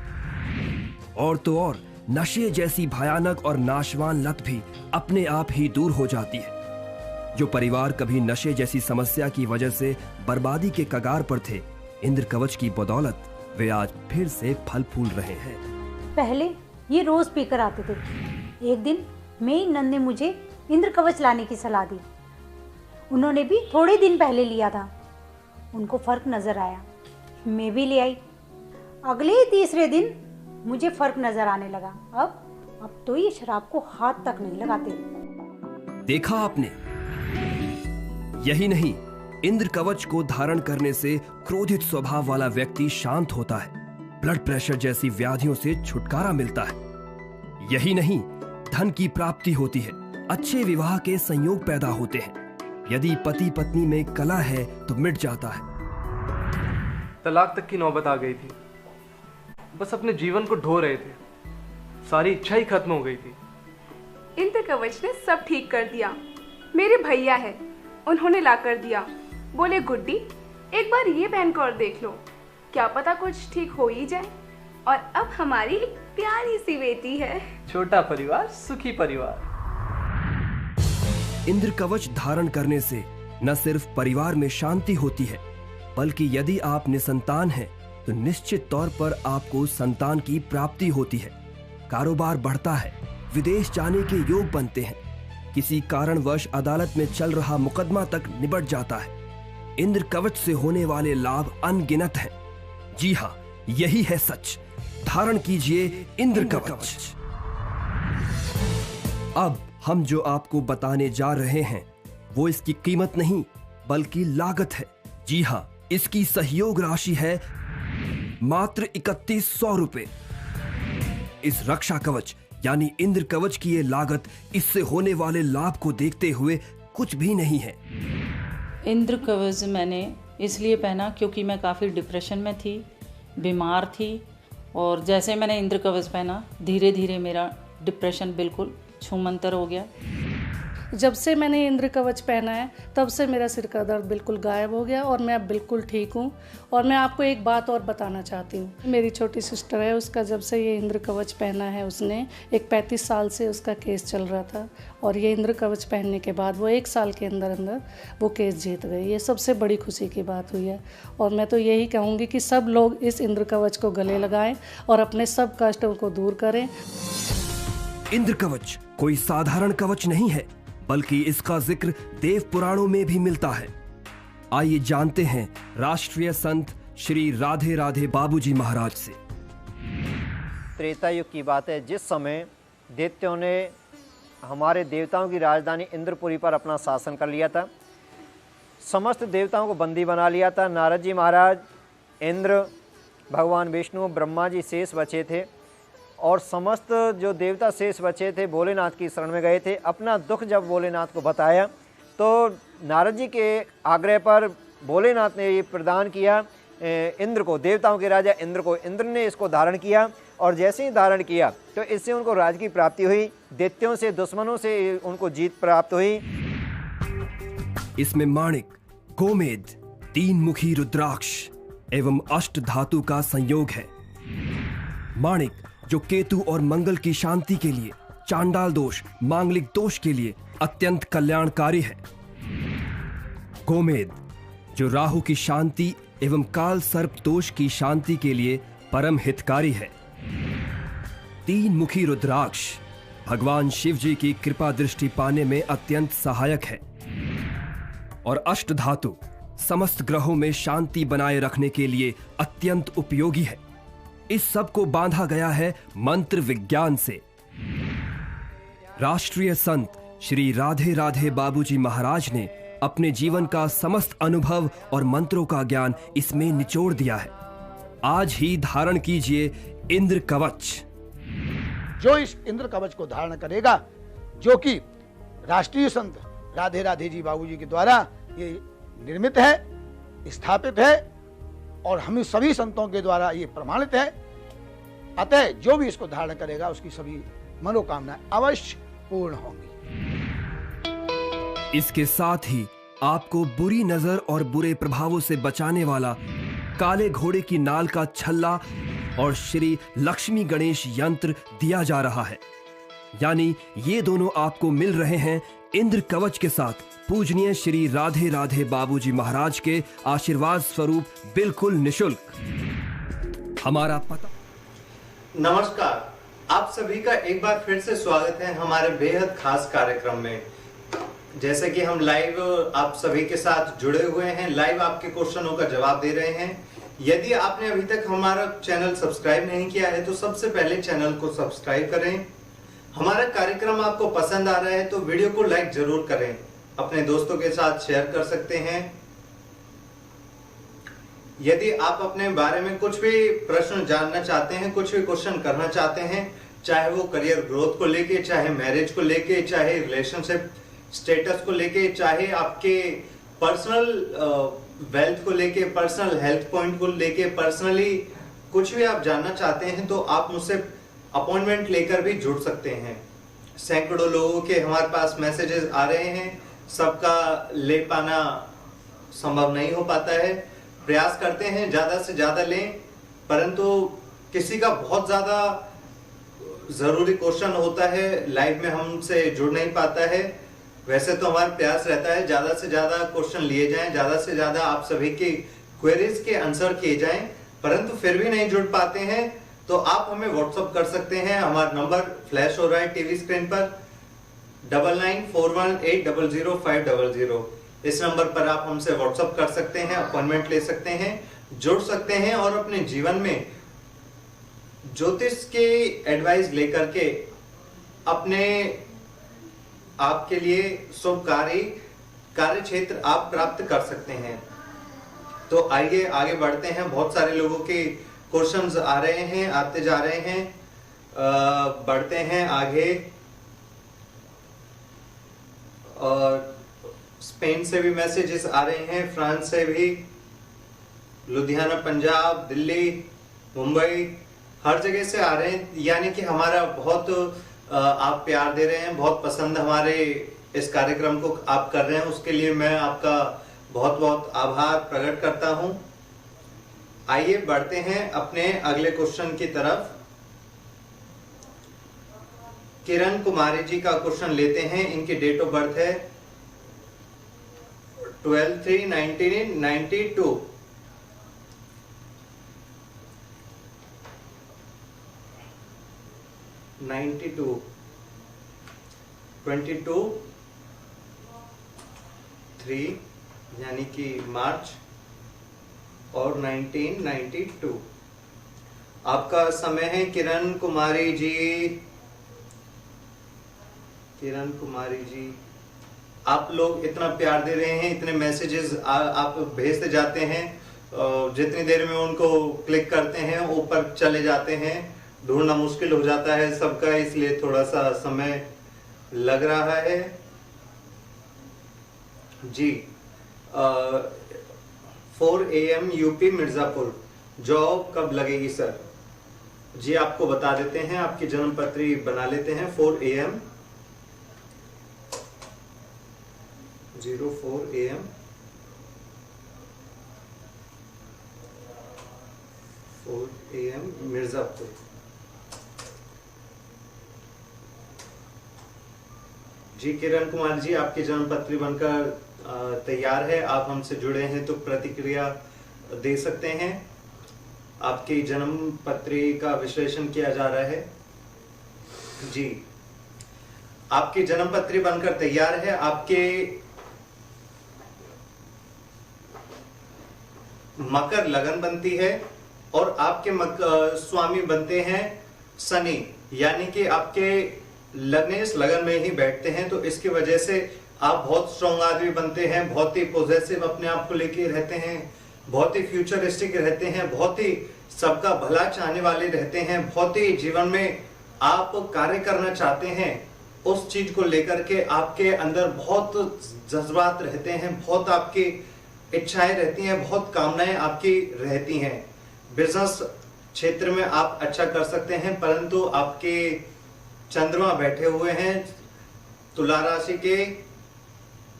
और तो और नशे जैसी भयानक और नाशवान लत भी अपने आप ही दूर हो जाती है। जो परिवार कभी नशे जैसी समस्या की वजह से बर्बादी के कगार पर थे, इंद्र कवच की बदौलत वे आज फिर से फल फूल रहे हैं। पहले ये रोज पीकर आते थे। एक दिन मेरी नंद ने मुझे इंद्र कवच लाने की सलाह दी। उन्होंने भी थोड़े दिन पहले लिया था, उनको फर्क नजर आया। मैं भी ले आई। अगले ही तीसरे दिन मुझे फर्क नजर आने लगा। अब तो ये शराब को हाथ तक नहीं लगाते। देखा आपने? यही नहीं, इंद्र कवच को धारण करने से क्रोधित स्वभाव वाला व्यक्ति शांत होता है, ब्लड प्रेशर जैसी व्याधियों से छुटकारा मिलता है। यही नहीं, धन की प्राप्ति होती है, अच्छे विवाह के संयोग पैदा होते हैं। यदि पति पत्नी में कलह है तो मिट जाता है। तलाक तक की नौबत आ गई थी। बस अपने जीवन को ढो रहे थे, सारी इच्छा ही खत्म हो गई थी। इंद्र कवच ने सब ठीक कर दिया। मेरे भैया है, उन्होंने ला कर दिया। बोले गुड्डी, एक बार ये पहन कर देख लो, क्या पता कुछ ठीक हो ही जाए। और अब हमारी एक प्यारी सी बेटी है। छोटा परिवार सुखी परिवार। इंद्र कवच धारण करने से न सिर्फ परिवार में शांति होती है, बल्कि यदि आप निसंतान हैं तो निश्चित तौर पर आपको संतान की प्राप्ति होती है, कारोबार बढ़ता है, विदेश जाने के योग बनते हैं, किसी कारणवश अदालत में चल रहा मुकदमा तक निबट जाता है। इंद्र कवच से होने वाले लाभ अनगिनत हैं। जी हाँ, यही है सच। धारण कीजिए इंद्र कवच। अब हम जो आपको बताने जा रहे हैं वो इसकी कीमत नहीं बल्कि लागत है। जी हाँ, इसकी सहयोग राशि है मात्र 3100 रुपए। इस रक्षा कवच यानी इंद्र कवच की ये लागत इससे होने वाले लाभ को देखते हुए कुछ भी नहीं है। इंद्र कवच मैंने इसलिए पहना क्योंकि मैं काफ़ी डिप्रेशन में थी, बीमार थी, और जैसे मैंने इंद्र कवच पहना धीरे धीरे मेरा डिप्रेशन बिल्कुल छूमंतर हो गया। जब से मैंने इंद्र कवच पहना है तब से मेरा सिर का दर्द बिल्कुल गायब हो गया और मैं अब बिल्कुल ठीक हूँ। और मैं आपको एक बात और बताना चाहती हूँ, मेरी छोटी सिस्टर है, उसका जब से ये इंद्र कवच पहना है, उसने एक 35 साल से उसका केस चल रहा था और ये इंद्र कवच पहनने के बाद वो 1 साल के अंदर अंदर वो केस जीत गई। ये सबसे बड़ी खुशी की बात हुई है। और मैं तो यही कहूँगी कि सब लोग इस इंद्र कवच को गले लगाएं और अपने सब कष्टों को दूर करें। इंद्र कवच कोई साधारण कवच नहीं है, बल्कि इसका जिक्र देव पुराणों में भी मिलता है। आइए जानते हैं राष्ट्रीय संत श्री राधे राधे बाबूजी महाराज से। त्रेता युग की बात है, जिस समय दैत्यों ने हमारे देवताओं की राजधानी इंद्रपुरी पर अपना शासन कर लिया था, समस्त देवताओं को बंदी बना लिया था। नारद जी महाराज, इंद्र, भगवान विष्णु, ब्रह्मा जी शेष बचे थे और समस्त जो देवता शेष बचे थे भोलेनाथ की शरण में गए थे। अपना दुख जब भोलेनाथ को बताया तो नारद जी के आग्रह पर भोलेनाथ ने ये प्रदान किया इंद्र को, देवताओं के राजा इंद्र को। इंद्र ने इसको धारण किया और जैसे ही धारण किया तो इससे उनको राज की प्राप्ति हुई, दैत्यों से, दुश्मनों से उनको जीत प्राप्त हुई। इसमें माणिक, गोमेद, 3 मुखी रुद्राक्ष एवं अष्ट धातु का संयोग है। माणिक जो केतु और मंगल की शांति के लिए, चांडाल दोष, मांगलिक दोष के लिए अत्यंत कल्याणकारी है। गोमेद जो राहु की शांति एवं काल सर्प दोष की शांति के लिए परम हितकारी है। 3 मुखी रुद्राक्ष भगवान शिव जी की कृपा दृष्टि पाने में अत्यंत सहायक है। और अष्ट धातु समस्त ग्रहों में शांति बनाए रखने के लिए अत्यंत उपयोगी है। इस सब को बांधा गया है मंत्र विज्ञान से। राष्ट्रीय संत श्री राधे राधे बाबूजी महाराज ने अपने जीवन का समस्त अनुभव और मंत्रों का ज्ञान इसमें निचोड़ दिया है। आज ही धारण कीजिए इंद्र कवच। जो इस इंद्र कवच को धारण करेगा, जो कि राष्ट्रीय संत राधे राधे जी बाबूजी के द्वारा ये निर्मित है, स्थापित है और हम सभी संतों के द्वारा ये प्रमाणित है, अतः जो भी इसको धारण करेगा उसकी सभी मनोकामनाएं अवश्य पूर्ण होंगी। इसके साथ ही आपको बुरी नजर और बुरे प्रभावों से बचाने वाला काले घोड़े की नाल का छल्ला और श्री लक्ष्मी गणेश यंत्र दिया जा रहा है। यानी ये दोनों आपको मिल रहे हैं इंद्र कवच के साथ पूजनीय श्री राधे राधे बाबूजी महाराज के आशीर्वाद स्वरूप बिल्कुल निशुल्क। हमारा पता। नमस्कार, आप सभी का एक बार फिर से स्वागत है हमारे बेहद खास कार्यक्रम में। जैसे कि हम लाइव आप सभी के साथ जुड़े हुए हैं, लाइव आपके क्वेश्चनों का जवाब दे रहे हैं। यदि आपने अभी तक हमारा चैनल सब्सक्राइब नहीं किया है तो सबसे पहले चैनल को सब्सक्राइब करें। हमारा कार्यक्रम आपको पसंद आ रहा है तो वीडियो को लाइक जरूर करें, अपने दोस्तों के साथ शेयर कर सकते हैं। यदि आप अपने बारे में कुछ भी प्रश्न जानना चाहते हैं, कुछ भी क्वेश्चन करना चाहते हैं, चाहे वो करियर ग्रोथ को लेके, चाहे मैरिज को लेके, चाहे रिलेशनशिप स्टेटस को लेके, चाहे आपके पर्सनल वेल्थ को लेके, पर्सनल हेल्थ पॉइंट को लेके, पर्सनली कुछ भी आप जानना चाहते हैं तो आप मुझसे अपॉइंटमेंट लेकर भी जुड़ सकते हैं। सैकड़ों लोगों के हमारे पास मैसेजेस आ रहे हैं, सबका ले पाना संभव नहीं हो पाता है। प्रयास करते हैं ज्यादा से ज्यादा लें, परंतु किसी का बहुत ज्यादा जरूरी क्वेश्चन होता है, लाइव में हमसे जुड़ नहीं पाता है। वैसे तो हमारा प्रयास रहता है ज्यादा से ज्यादा क्वेश्चन लिए जाएं, ज्यादा से ज्यादा आप सभी की क्वेरीज के आंसर किए जाएं, परंतु फिर भी नहीं जुड़ पाते हैं तो आप हमें व्हाट्सअप कर सकते हैं। हमारा नंबर फ्लैश हो रहा है टीवी स्क्रीन पर 9941800500। इस नंबर पर आप हमसे व्हाट्सअप कर सकते हैं, अपॉइंटमेंट ले सकते हैं, जुड़ सकते हैं और अपने जीवन में ज्योतिष के एडवाइस लेकर के अपने आपके लिए शुभ कार्य क्षेत्र आप प्राप्त कर सकते हैं। तो आइए आगे बढ़ते हैं। बहुत सारे लोगों के क्वेश्चंस आ रहे हैं, आते जा रहे हैं, बढ़ते हैं आगे। और स्पेन से भी मैसेजेस आ रहे हैं, फ्रांस से भी, लुधियाना, पंजाब, दिल्ली, मुंबई, हर जगह से आ रहे हैं। यानी कि हमारा बहुत आप प्यार दे रहे हैं, बहुत पसंद हमारे इस कार्यक्रम को आप कर रहे हैं, उसके लिए मैं आपका बहुत बहुत आभार प्रकट करता हूं। आइए बढ़ते हैं अपने अगले क्वेश्चन की तरफ। किरण कुमारी जी का क्वेश्चन लेते हैं। इनकी डेट ऑफ बर्थ है 12/3/1992। यानी कि मार्च और 1992 आपका समय है। किरण कुमारी जी आप लोग इतना प्यार दे रहे हैं, इतने मैसेजेस आप भेजते जाते हैं, जितनी देर में उनको क्लिक करते हैं ऊपर चले जाते हैं, ढूंढना मुश्किल हो जाता है सबका, इसलिए थोड़ा सा समय लग रहा है जी। 4 AM यूपी मिर्जापुर, जॉब कब लगेगी सर? जी आपको बता देते हैं, आपकी जन्म पत्री बना लेते हैं। 4 AM 04 AM 4 AM मिर्जापुर। जी किरण कुमार जी, आपकी जन्म पत्री बनकर तैयार है। आप हमसे जुड़े हैं तो प्रतिक्रिया दे सकते हैं। आपकी जन्म पत्री का विश्लेषण किया जा रहा है जी। आपकी जन्म पत्री बनकर तैयार है। आपके मकर लगन बनती है और आपके स्वामी बनते हैं शनि, यानी कि आपके लग्नेश लगन में ही बैठते हैं। तो इसकी वजह से आप बहुत स्ट्रॉन्ग आदमी बनते हैं, बहुत ही पॉजिटिव अपने आप को लेके रहते हैं, बहुत ही फ्यूचरिस्टिक रहते हैं, बहुत ही सबका भला चाहने वाले रहते हैं, बहुत ही जीवन में आप कार्य करना चाहते हैं, उस चीज को लेकर के आपके अंदर बहुत जज्बात रहते हैं, बहुत आपकी इच्छाएं रहती हैं, बहुत कामनाएं आपकी रहती हैं। बिजनेस क्षेत्र में आप अच्छा कर सकते हैं, परंतु आपके चंद्रमा बैठे हुए हैं तुला राशि के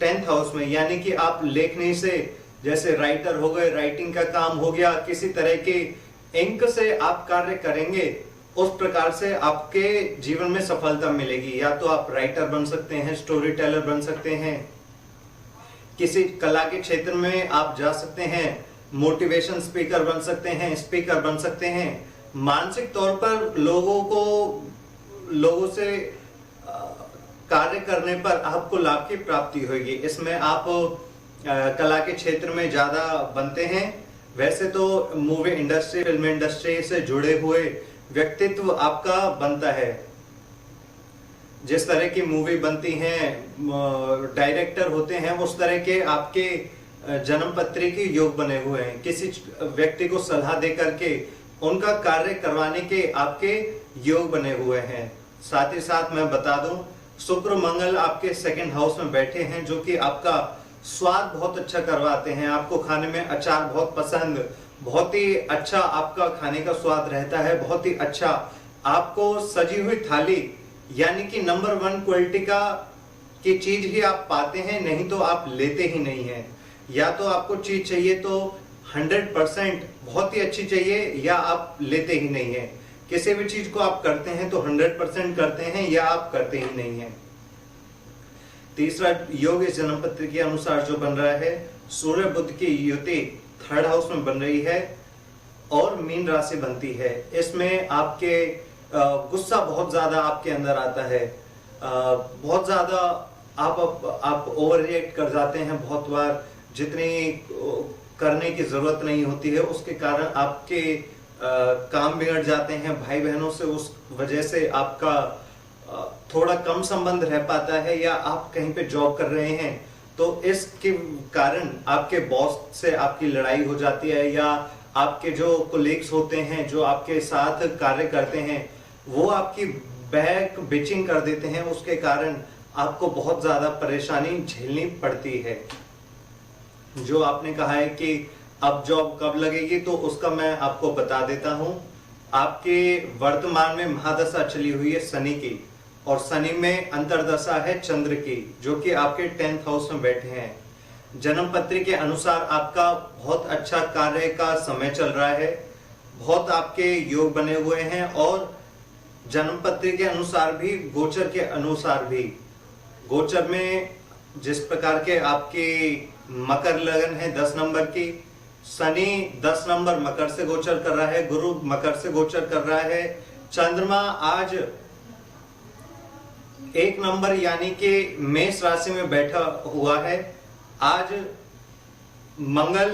10th हाउस में, यानी कि आप लेखनी से, जैसे राइटर हो गए, राइटिंग का काम हो गया, किसी तरह के इंक से आप कार्य करेंगे, उस प्रकार से आपके जीवन में सफलता मिलेगी। या तो आप राइटर बन सकते हैं, स्टोरी टेलर बन सकते हैं, किसी कला के क्षेत्र में आप जा सकते हैं, मोटिवेशन स्पीकर बन सकते हैं, स्पीकर बन सकते हैं। मानसिक तौर पर लोगों से कार्य करने पर आपको लाभ की प्राप्ति होगी। इसमें आप कला के क्षेत्र में ज्यादा बनते हैं। वैसे तो मूवी इंडस्ट्री, फिल्म इंडस्ट्री से जुड़े हुए व्यक्तित्व आपका बनता है। जिस तरह की मूवी बनती हैं, डायरेक्टर होते हैं, उस तरह के आपके जन्म पत्री के योग बने हुए हैं। किसी व्यक्ति को सलाह दे करके उनका कार्य करवाने के आपके योग बने हुए हैं। साथ ही साथ मैं बता दूं, शुक्र मंगल आपके 2nd हाउस में बैठे हैं, जो कि आपका स्वाद बहुत अच्छा करवाते हैं। आपको खाने में अचार बहुत पसंद, बहुत ही अच्छा आपका खाने का स्वाद रहता है, बहुत ही अच्छा। आपको सजी हुई थाली, यानी कि नंबर 1 क्वालिटी की चीज ही आप पाते हैं, नहीं तो आप लेते ही नहीं हैं। या तो आपको चीज चाहिए तो 100% बहुत ही अच्छी चाहिए, या आप लेते ही नहीं हैं। किसी भी चीज को आप करते हैं तो 100% करते हैं, या आप करते ही नहीं हैं। तीसरा योग इस जन्म पत्र के अनुसार जो बन रहा है, सूर्य बुध की युति 3rd हाउस में बन रही है और मीन राशि बनती है। इसमें आपके गुस्सा बहुत ज्यादा आपके अंदर आता है, बहुत ज्यादा आप ओवर रिएक्ट कर जाते हैं बहुत बार, जितनी करने की जरूरत नहीं होती है उसके कारण आपके काम बिगड़ जाते हैं। भाई बहनों से उस वजह से आपका थोड़ा कम संबंध रह पाता है, या आप कहीं पे जॉब कर रहे हैं तो इसके कारण आपके बॉस से आपकी लड़ाई हो जाती है, या आपके जो कोलीग्स होते हैं जो आपके साथ कार्य करते हैं वो आपकी बैक बिचिंग कर देते हैं, उसके कारण आपको बहुत ज्यादा परेशानी झेलनी पड़ती है। जो आपने कहा है कि अब जॉब कब लगेगी, तो उसका मैं आपको बता देता हूं। आपके वर्तमान में महादशा चली हुई है शनि की, और शनि में अंतरदशा है चंद्र की, जो कि आपके 10th हाउस में बैठे हैं। जन्म पत्री के अनुसार आपका बहुत अच्छा कार्य का समय चल रहा है, बहुत आपके योग बने हुए हैं, और जन्म पत्री के अनुसार भी, गोचर के अनुसार भी, गोचर में जिस प्रकार के आपकी मकर लगन है 10 नंबर की, शनि 10 नंबर मकर से गोचर कर रहा है, गुरु मकर से गोचर कर रहा है, चंद्रमा आज 1 नंबर यानी कि मेष राशि में बैठा हुआ है, आज मंगल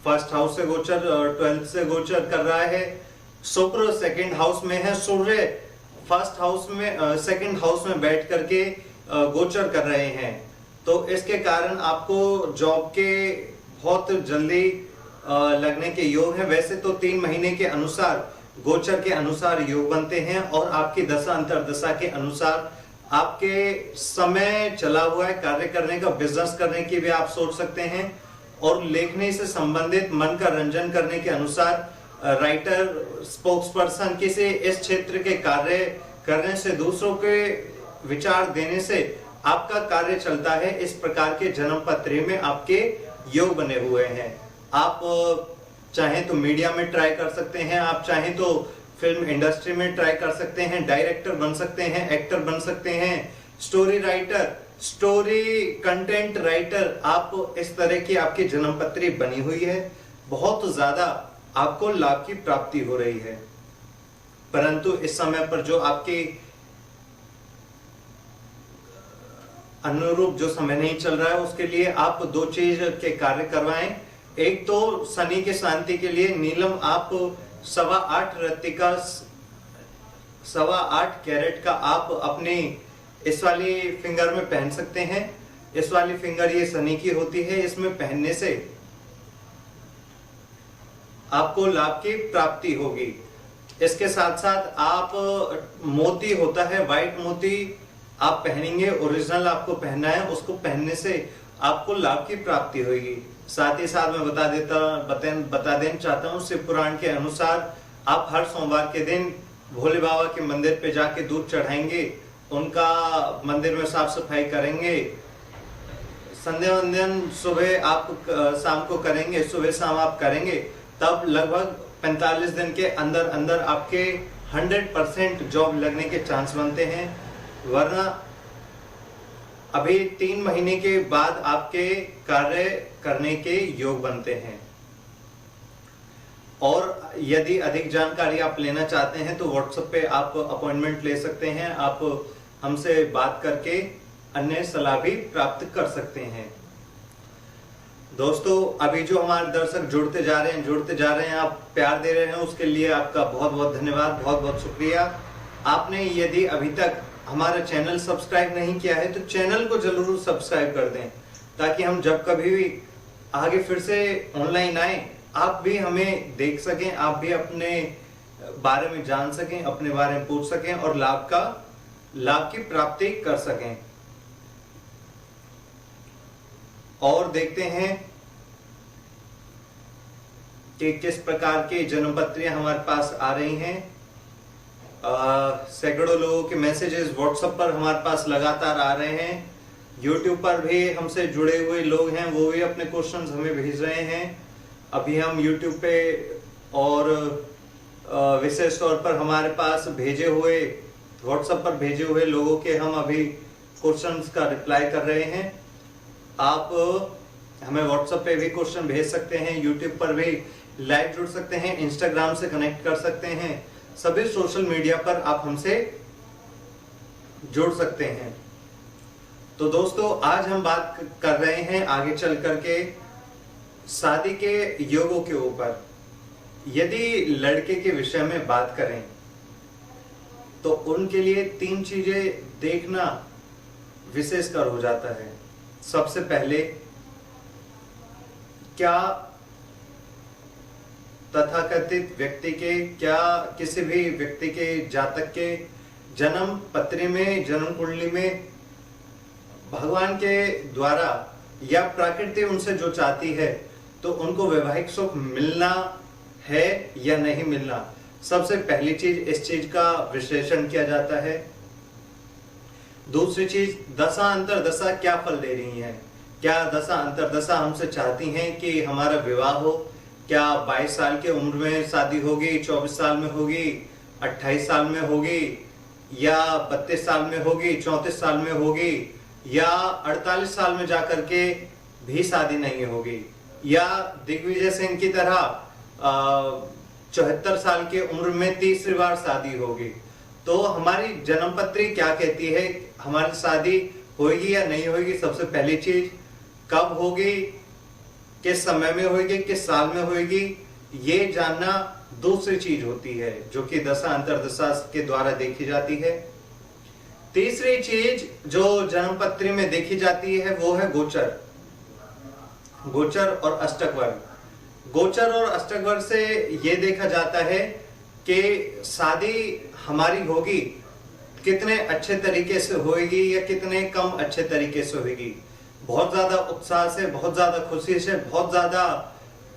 1st हाउस से गोचर और 12th से गोचर कर रहा है, शुक्र 2nd हाउस में है, सूर्य 1st हाउस में 2nd हाउस में बैठ करके गोचर कर रहे हैं। तो इसके कारण आपको जॉब के बहुत जल्दी लगने के योग हैं। वैसे तो 3 महीने के अनुसार गोचर के अनुसार योग बनते हैं, और आपकी दशा अंतरदशा के अनुसार आपके समय चला हुआ है कार्य करने का, बिजनेस करने की भी आप सोच सकते हैं, और लेखनी से संबंधित मन का रंजन करने के अनुसार राइटर, स्पोक्स पर्सन, किसी इस क्षेत्र के कार्य करने से, दूसरों के विचार देने से आपका कार्य चलता है। इस प्रकार के जन्म पत्री में आपके योग बने हुए हैं। आप चाहें तो मीडिया में ट्राई कर सकते हैं, आप चाहें तो फिल्म इंडस्ट्री में ट्राई कर सकते हैं, डायरेक्टर बन सकते हैं, एक्टर बन सकते हैं, story writer, story content writer, आप इस तरह की आपकी जन्म पत्री बनी हुई है, बहुत ज्यादा आपको लाभ की प्राप्ति हो रही है। परंतु इस समय पर जो आपके अनुरूप जो समय नहीं चल रहा है, उसके लिए आप 2 चीज के कार्य करवाएं। एक तो शनि के शांति के लिए नीलम आप 8.25 रत्ती का 8.25 कैरेट का आप अपनी इस वाली फिंगर में पहन सकते हैं। इस वाली फिंगर ये शनि की होती है, इसमें पहनने से आपको लाभ की प्राप्ति होगी। इसके साथ साथ आप मोती होता है, व्हाइट मोती आप पहनेंगे, ओरिजिनल आपको पहनना है, उसको पहनने से आपको लाभ की प्राप्ति होगी। साथ ही साथ मैं बता देना चाहता हूँ, शिव पुराण के अनुसार आप हर सोमवार के दिन भोले बाबा के मंदिर पे जाके दूध चढ़ाएंगे, उनका मंदिर में साफ सफाई करेंगे, संध्या वंदन सुबह आप शाम को करेंगे, सुबह शाम आप करेंगे, तब लगभग 45 दिन के अंदर अंदर आपके 100% जॉब लगने के चांस बनते हैं। वरना अभी 3 महीने के बाद आपके कार्य करने के योग बनते हैं। और यदि अधिक जानकारी आप लेना चाहते हैं तो व्हाट्सएप पे आप अपॉइंटमेंट ले सकते हैं, आप हमसे बात करके अन्य सलाह भी प्राप्त कर सकते हैं। दोस्तों, अभी जो हमारे दर्शक जुड़ते जा रहे हैं, आप प्यार दे रहे हैं, उसके लिए आपका बहुत बहुत धन्यवाद, बहुत बहुत शुक्रिया। आपने यदि अभी तक हमारा चैनल सब्सक्राइब नहीं किया है तो चैनल को जरूर सब्सक्राइब कर दें, ताकि हम जब कभी भी आगे फिर से ऑनलाइन आए आप भी हमें देख सकें, आप भी अपने बारे में जान सकें, अपने बारे में पूछ सकें और लाभ की प्राप्ति कर सकें। और देखते हैं कि किस प्रकार के जन्म पत्रियां हमारे पास आ रही हैं। सैकड़ों लोगों के मैसेजेस व्हाट्सएप पर हमारे पास लगातार आ रहे हैं। यूट्यूब पर भी हमसे जुड़े हुए लोग हैं, वो भी अपने क्वेश्चंस हमें भेज रहे हैं। अभी हम यूट्यूब पे और विशेष तौर पर हमारे पास व्हाट्सएप पर भेजे हुए लोगों के हम अभी क्वेश्चंस का रिप्लाई कर रहे हैं। आप हमें व्हाट्सएप पे भी क्वेश्चन भेज सकते हैं, यूट्यूब पर भी लाइव जुड़ सकते हैं, इंस्टाग्राम से कनेक्ट कर सकते हैं, सभी सोशल मीडिया पर आप हमसे जुड़ सकते हैं। तो दोस्तों, आज हम बात कर रहे हैं आगे चल करके शादी के योगों के ऊपर। यदि लड़के के विषय में बात करें तो उनके लिए 3 चीजें देखना विशेषकर हो जाता है। सबसे पहले, क्या तथाकथित व्यक्ति के, क्या किसी भी व्यक्ति के जातक के जन्म पत्री में, जन्म कुंडली में भगवान के द्वारा या प्रकृति उनसे जो चाहती है तो उनको वैवाहिक सुख मिलना है या नहीं मिलना। सबसे पहली चीज, इस चीज का विश्लेषण किया जाता है। दूसरी चीज, दशा अंतरदशा क्या फल दे रही है। क्या दशा अंतरदशा हमसे चाहती हैं कि हमारा विवाह हो। क्या 22 साल की उम्र में शादी होगी, 24 साल में होगी, 28 साल में होगी, या 32 साल में होगी, 34 साल में होगी, या 48 साल में जाकर के भी शादी नहीं होगी, या दिग्विजय सिंह की तरह 74 साल की उम्र में तीसरी बार शादी होगी। तो हमारी जन्मपत्री क्या कहती है, हमारी शादी होगी या नहीं होगी। सबसे पहली चीज, कब होगी, किस समय में होगी, किस साल में होगी, ये जानना दूसरी चीज होती है, जो कि दशा अंतरदशा के द्वारा देखी जाती है। तीसरी चीज जो जन्मपत्री में देखी जाती है वो है गोचर। गोचर और अष्टक वर्ग। गोचर और अष्टक वर्ग से ये देखा जाता है कि शादी हमारी होगी कितने अच्छे तरीके से होगी या कितने कम अच्छे तरीके से होगी। बहुत ज्यादा उत्साह से, बहुत ज्यादा खुशी से, बहुत ज्यादा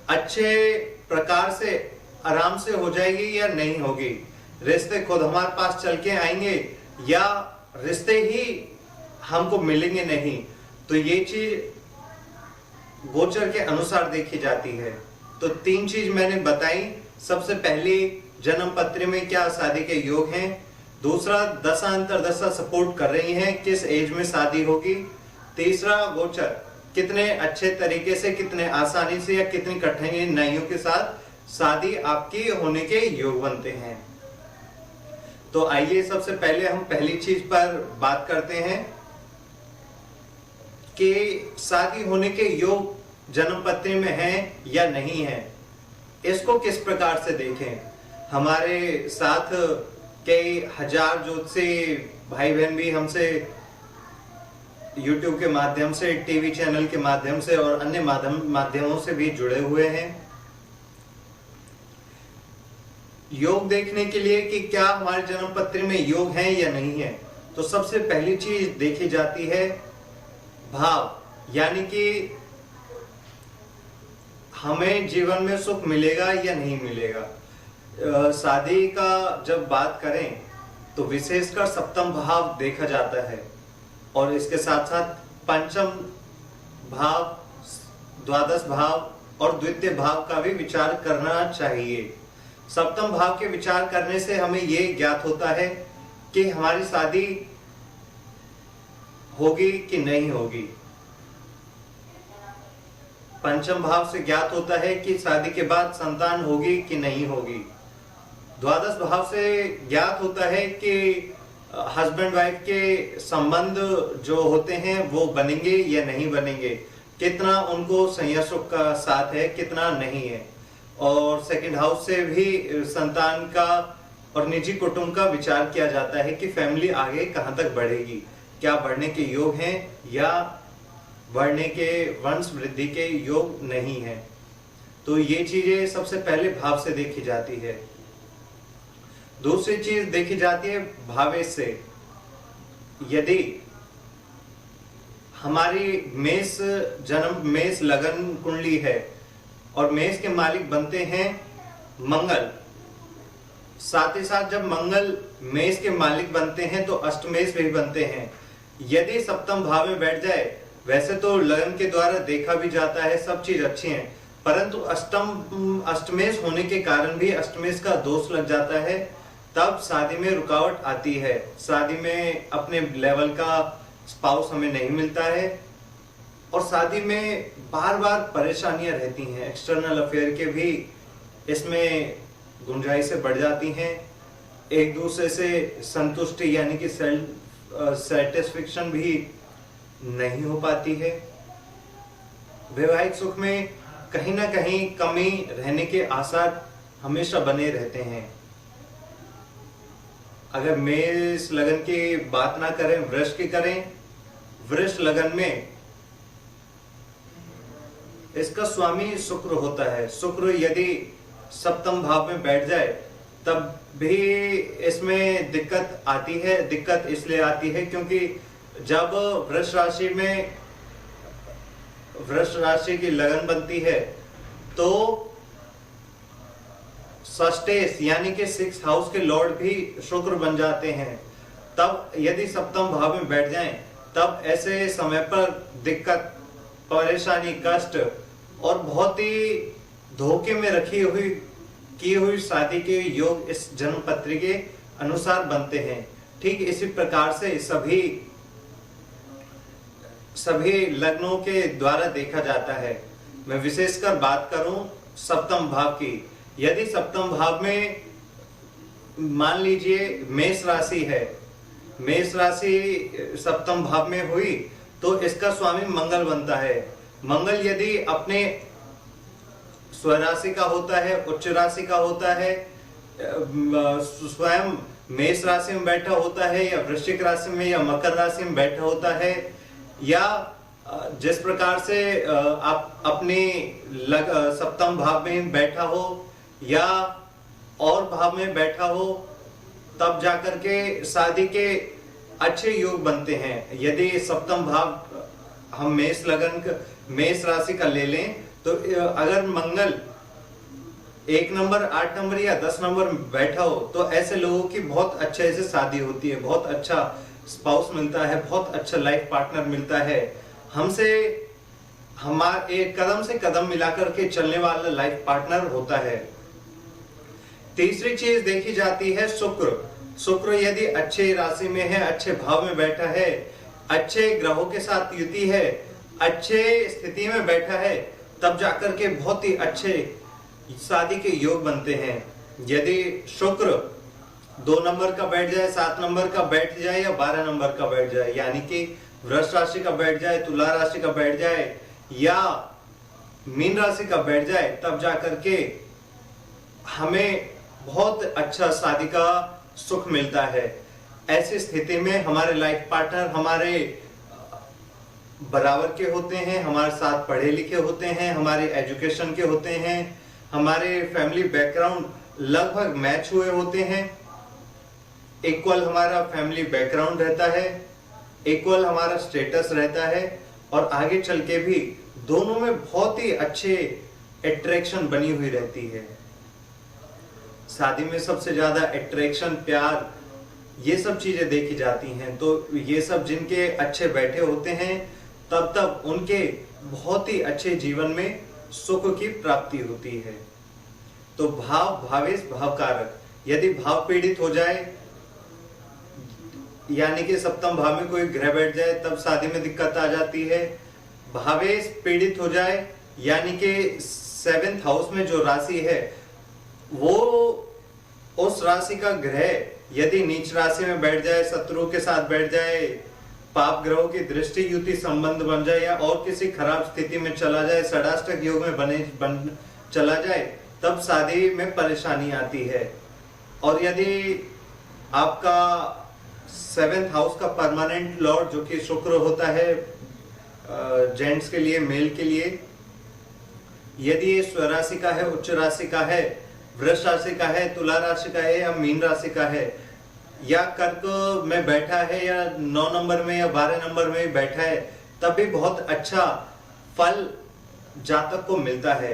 अच्छे प्रकार से, आराम से हो जाएगी या नहीं होगी। रिश्ते खुद हमारे पास चल के आएंगे या रिश्ते ही हमको मिलेंगे नहीं। तो ये चीज गोचर के अनुसार देखी जाती है। तो 3 चीज मैंने बताई। सबसे पहली, जन्म पत्र में क्या शादी के योग हैं। दूसरा, दशा अंतरदशा सपोर्ट कर रही हैं, किस एज में शादी होगी। तीसरा, गोचर कितने अच्छे तरीके से, कितने आसानी से या कितनी कठिनाइयों के साथ शादी आपकी होने के योग बनते हैं। तो आइए सबसे पहले हम पहली चीज पर बात करते हैं कि शादी होने के योग जन्म पत्री में है या नहीं है। इसको किस प्रकार से देखें। हमारे साथ कई हजार ज्योतिषी भाई बहन भी हमसे YouTube के माध्यम से, टीवी चैनल के माध्यम से और अन्य माध्यमों से भी जुड़े हुए हैं योग देखने के लिए कि क्या हमारे जन्म पत्र में योग है या नहीं है। तो सबसे पहली चीज देखी जाती है भाव, यानी कि हमें जीवन में सुख मिलेगा या नहीं मिलेगा। शादी का जब बात करें तो विशेषकर सप्तम भाव देखा जाता है और इसके साथ साथ पंचम भाव, द्वादश भाव और द्वितीय भाव का भी विचार करना चाहिए। सप्तम भाव के विचार करने से हमें यह ज्ञात होता है कि हमारी शादी होगी कि नहीं होगी। पंचम भाव से ज्ञात होता है कि शादी के बाद संतान होगी कि नहीं होगी। द्वादश भाव से ज्ञात होता है कि हस्बैंड वाइफ के संबंध जो होते हैं वो बनेंगे या नहीं बनेंगे, कितना उनको संयोग का साथ है, कितना नहीं है। और सेकंड हाउस से भी संतान का और निजी कुटुंब का विचार किया जाता है कि फैमिली आगे कहां तक बढ़ेगी, क्या बढ़ने के योग हैं या बढ़ने के, वंश वृद्धि के योग नहीं है। तो ये चीजें सबसे पहले भाव से देखी जाती है। दूसरी चीज देखी जाती है भावेश से। यदि हमारी मेष जन्म, मेष लगन कुंडली है और मेष के मालिक बनते हैं मंगल, साथ ही साथ जब मंगल मेष के मालिक बनते हैं तो अष्टमेश भी बनते हैं। यदि सप्तम भाव में बैठ जाए, वैसे तो लगन के द्वारा देखा भी जाता है, सब चीज अच्छी है, परंतु अष्टमेश होने के कारण भी अष्टमेश का दोष लग जाता है, तब शादी में रुकावट आती है। शादी में अपने लेवल का स्पाउस हमें नहीं मिलता है और शादी में बार बार परेशानियां रहती हैं, एक्सटर्नल अफेयर के भी इसमें गुंजाइशें बढ़ जाती हैं, एक दूसरे से संतुष्टि यानी कि सेल्फ सेटिस्फेक्शन भी नहीं हो पाती है। वैवाहिक सुख में कहीं ना कहीं कमी रहने के आसार हमेशा बने रहते हैं। अगर मेष लगन की बात ना करें, वृष की करें, वृष लगन में इसका स्वामी शुक्र होता है। शुक्र यदि सप्तम भाव में बैठ जाए तब भी इसमें दिक्कत आती है। दिक्कत इसलिए आती है क्योंकि जब वृष राशि की लगन बनती है तो षष्ठेश यानी कि 6th हाउस के लॉर्ड भी शुक्र बन जाते हैं। तब यदि सप्तम भाव में बैठ जाएं तब ऐसे समय पर दिक्कत, परेशानी, कष्ट और बहुत ही धोखे में की हुई शादी के योग इस जन्म पत्री के अनुसार बनते हैं। ठीक इसी प्रकार से सभी लग्नों के द्वारा देखा जाता है। मैं विशेषकर बात करूं सप्तम भाव की। यदि सप्तम भाव में मान लीजिए मेष राशि है, मेष राशि सप्तम भाव में हुई तो इसका स्वामी मंगल बनता है। मंगल यदि अपने स्वराशि का होता है, उच्च राशि का होता है, स्वयं मेष राशि में बैठा होता है या वृश्चिक राशि में या मकर राशि में बैठा होता है, या जिस प्रकार से आप अपनी सप्तम भाव में बैठा हो या और भाव में बैठा हो, तब जाकर के शादी के अच्छे योग बनते हैं। यदि सप्तम भाव हम मेष राशि का ले लें तो अगर मंगल 1 नंबर, 8 नंबर या 10 नंबर में बैठा हो तो ऐसे लोगों की बहुत अच्छे से शादी होती है, बहुत अच्छा स्पाउस मिलता है, बहुत अच्छा लाइफ पार्टनर मिलता है। हमसे हमारे एक कदम से कदम मिलाकर के चलने वाला लाइफ पार्टनर होता है। तीसरी चीज देखी जाती है शुक्र। शुक्र यदि अच्छे राशि में है, अच्छे भाव में बैठा है, अच्छे ग्रहों के साथ युति है, अच्छे स्थिति में बैठा है, तब जाकर के बहुत ही अच्छे शादी के योग बनते हैं। यदि शुक्र 2 नंबर का बैठ जाए, 7 नंबर का बैठ जाए या 12 नंबर का बैठ जाए, यानी कि वृष राशि का बैठ जाए, तुला राशि का बैठ जाए या मीन राशि का बैठ जाए, तब जाकर के हमें बहुत अच्छा शादी का सुख मिलता है। ऐसी स्थिति में हमारे लाइफ पार्टनर हमारे बराबर के होते हैं, हमारे साथ पढ़े लिखे होते हैं, हमारे एजुकेशन के होते हैं, हमारे फैमिली बैकग्राउंड लगभग मैच हुए होते हैं, इक्वल हमारा फैमिली बैकग्राउंड रहता है, इक्वल हमारा स्टेटस रहता है और आगे चल के भी दोनों में बहुत ही अच्छे अट्रैक्शन बनी हुई रहती है। शादी में सबसे ज्यादा अट्रैक्शन, प्यार, ये सब चीजें देखी जाती हैं। तो ये सब जिनके अच्छे बैठे होते हैं तब उनके बहुत ही अच्छे जीवन में सुख की प्राप्ति होती है। तो भावेश भावकारक, यदि भाव पीड़ित हो जाए यानी कि सप्तम भाव में कोई ग्रह बैठ जाए तब शादी में दिक्कत आ जाती है। भावेश पीड़ित हो जाए यानी कि 7th हाउस में जो राशि है वो उस राशि का ग्रह यदि नीच राशि में बैठ जाए, शत्रु के साथ बैठ जाए, पाप ग्रहों की दृष्टि युति संबंध बन जाए या और किसी खराब स्थिति में चला जाए, षडाष्टक योग में चला जाए, तब शादी में परेशानी आती है। और यदि आपका 7th हाउस का परमानेंट लॉर्ड जो कि शुक्र होता है जेंट्स के लिए, मेल के लिए, यदि ये स्वराशि का है, उच्च राशि का है, वृष राशि का है, तुला राशि का है या मीन राशि का है या कर्क में बैठा है या 9 नंबर में या 12 नंबर में बैठा है, तब भी बहुत अच्छा फल जातक को मिलता है।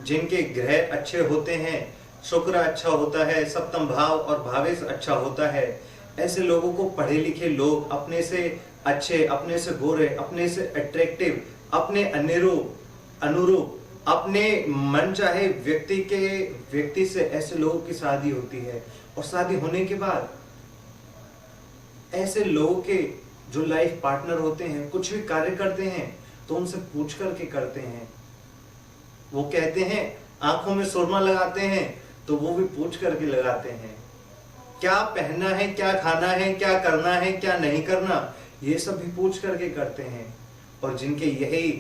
जिनके ग्रह अच्छे होते हैं, शुक्र अच्छा होता है, सप्तम भाव और भावेश अच्छा होता है, ऐसे लोगों को पढ़े लिखे लोग अपने से अच्छे, अपने से गोरे, अपने से अट्रैक्टिव, अपने अनुरूप अपने मन चाहे व्यक्ति से ऐसे लोगों की शादी होती है। और शादी होने के बाद ऐसे लोगों के जो लाइफ पार्टनर होते हैं कुछ भी कार्य करते हैं तो उनसे पूछ करके करते हैं। वो कहते हैं आंखों में सुरमा लगाते हैं तो वो भी पूछ करके लगाते हैं। क्या पहनना है, क्या खाना है, क्या करना है, क्या नहीं करना, ये सब भी पूछ करके करते हैं। और जिनके यही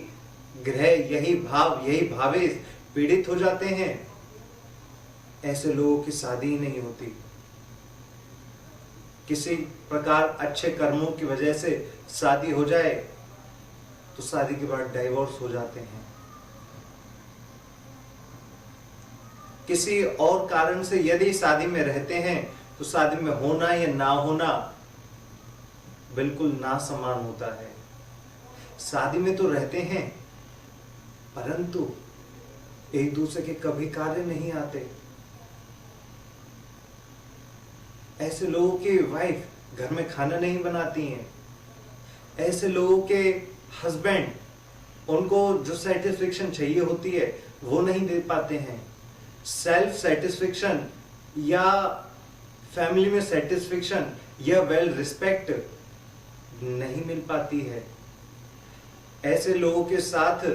ग्रह, यही भाव, यही भावेश पीड़ित हो जाते हैं, ऐसे लोगों की शादी ही नहीं होती। किसी प्रकार अच्छे कर्मों की वजह से शादी हो जाए तो शादी के बाद डाइवोर्स हो जाते हैं। किसी और कारण से यदि शादी में रहते हैं तो शादी में होना या ना होना बिल्कुल ना समान होता है। शादी में तो रहते हैं परंतु एक दूसरे के कभी कार्य नहीं आते। ऐसे लोगों की वाइफ घर में खाना नहीं बनाती हैं। ऐसे लोगों के हस्बैंड उनको जो सेटिस्फेक्शन चाहिए होती है वो नहीं दे पाते हैं। सेल्फ सेटिस्फेक्शन या फैमिली में सेटिस्फेक्शन या वेल रिस्पेक्ट नहीं मिल पाती है। ऐसे लोगों के साथ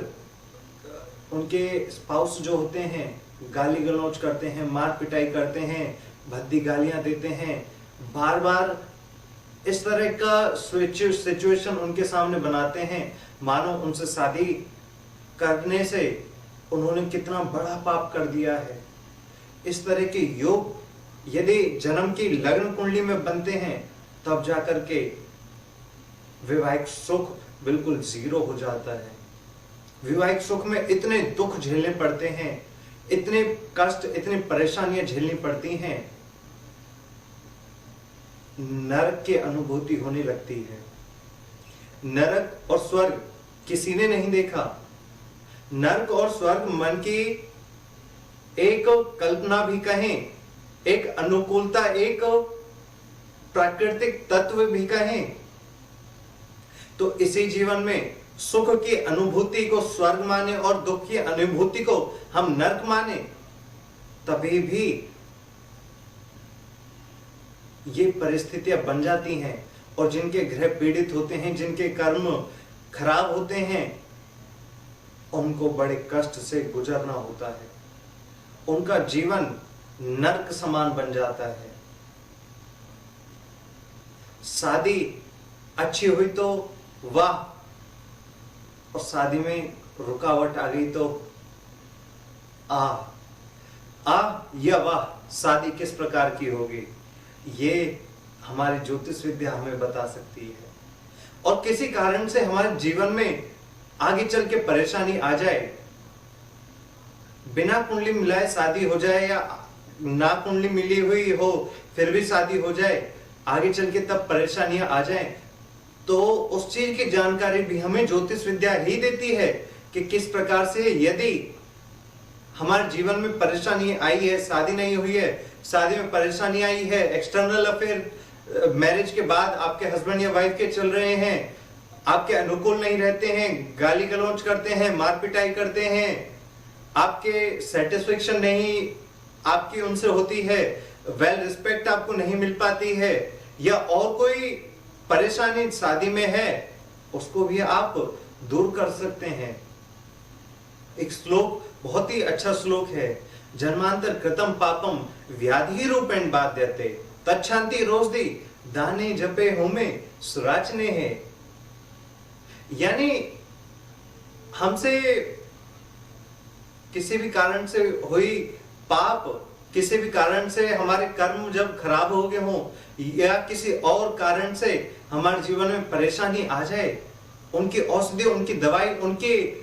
उनके स्पाउस जो होते हैं गाली गलौज करते हैं, मार पिटाई करते हैं, भद्दी गालियां देते हैं, बार बार इस तरह का सिचुएशन उनके सामने बनाते हैं मानो उनसे शादी करने से उन्होंने कितना बड़ा पाप कर दिया है। इस तरह के योग यदि जन्म की लग्न कुंडली में बनते हैं तब जाकर के वैवाहिक सुख बिल्कुल जीरो हो जाता है। वैवाहिक सुख में इतने दुख झेलने पड़ते हैं, इतने कष्ट, इतनी परेशानियां झेलनी पड़ती हैं, नरक की अनुभूति होने लगती है। नरक और स्वर्ग किसी ने नहीं देखा। नरक और स्वर्ग मन की एक कल्पना भी कहें, एक अनुकूलता, एक प्राकृतिक तत्व भी कहें। तो इसी जीवन में सुख की अनुभूति को स्वर्ग माने और दुख की अनुभूति को हम नरक माने, तभी भी ये परिस्थितियां बन जाती हैं। और जिनके ग्रह पीड़ित होते हैं, जिनके कर्म खराब होते हैं, उनको बड़े कष्ट से गुजरना होता है। उनका जीवन नरक समान बन जाता है। शादी अच्छी हुई तो वाह, और शादी में रुकावट आ गई तो या वाह, शादी किस प्रकार की होगी, ये हमारी ज्योतिष विद्या हमें बता सकती है। और किसी कारण से हमारे जीवन में आगे चल के परेशानी आ जाए, बिना कुंडली मिलाए शादी हो जाए या ना कुंडली मिली हुई हो फिर भी शादी हो जाए, आगे चल के तब परेशानियां आ जाएं, तो उस चीज की जानकारी भी हमें ज्योतिष विद्या ही देती है कि किस प्रकार से यदि हमारे जीवन में परेशानी आई है, शादी नहीं हुई है, शादी में परेशानी आई है, एक्सटर्नल अफेयर मैरिज के बाद आपके हस्बैंड या वाइफ के चल रहे हैं, आपके अनुकूल नहीं रहते हैं, गाली गलौज करते हैं, मार पिटाई करते हैं, आपके सेटिस्फेक्शन नहीं आपकी उनसे होती है, वेल रिस्पेक्ट आपको नहीं मिल पाती है, या और कोई परेशानी शादी में है, उसको भी आप दूर कर सकते हैं। एक श्लोक, बहुत ही अच्छा श्लोक है, जन्मांतर कृतम पापम व्याधि रूपेण बाध्यते तच्छांति रोजदी दाने जपे होमे सुराचने है। यानी हमसे किसी भी कारण से हुई पाप, किसी भी कारण से हमारे कर्म जब खराब हो गए हों या किसी और कारण से हमारे जीवन में परेशानी आ जाए, उनकी औषधि, उनकी दवाई, उनके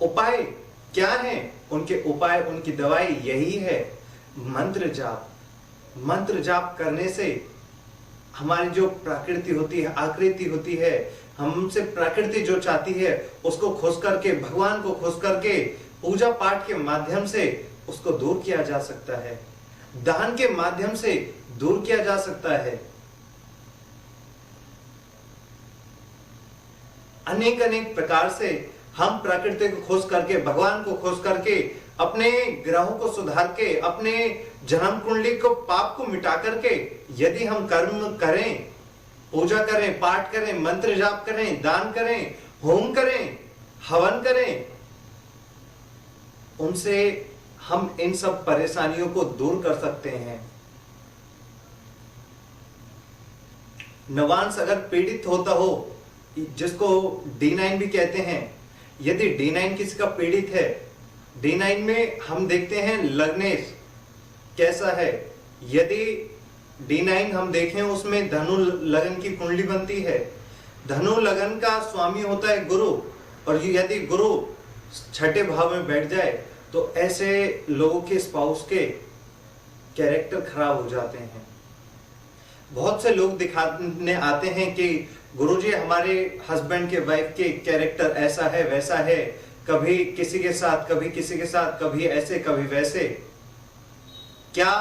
उपाय क्या है? उनके उपाय, उनकी दवाई यही है मंत्र जाप। मंत्र जाप करने से हमारी जो प्रकृति होती है, आकृति होती है, हमसे प्रकृति जो चाहती है उसको खुश करके, भगवान को खुश करके पूजा पाठ के माध्यम से उसको दूर किया जा सकता है, दान के माध्यम से दूर किया जा सकता है। अनेक अनेक प्रकार से हम प्रकृति को खुश करके, भगवान को खुश करके अपने ग्रहों को सुधार के, अपने जन्म कुंडली को, पाप को मिटा करके यदि हम कर्म करें, पूजा करें, पाठ करें, मंत्र जाप करें, दान करें, होम करें, हवन करें, उनसे हम इन सब परेशानियों को दूर कर सकते हैं। नवांश अगर पीड़ित होता हो, जिसको D9 भी कहते हैं, यदि D9 किसी का पीड़ित है, D9 में हम देखते हैं लग्नेश कैसा है। यदि D9 हम देखें उसमें धनु लगन की कुंडली बनती है, धनु लगन का स्वामी होता है गुरु, और यदि गुरु छठे भाव में बैठ जाए तो ऐसे लोगों के स्पाउस के कैरेक्टर खराब हो जाते हैं। बहुत से लोग दिखाने आते हैं कि गुरुजी हमारे हस्बैंड के वाइफ के कैरेक्टर ऐसा है वैसा है, कभी किसी के साथ, कभी किसी के साथ, कभी ऐसे कभी वैसे। क्या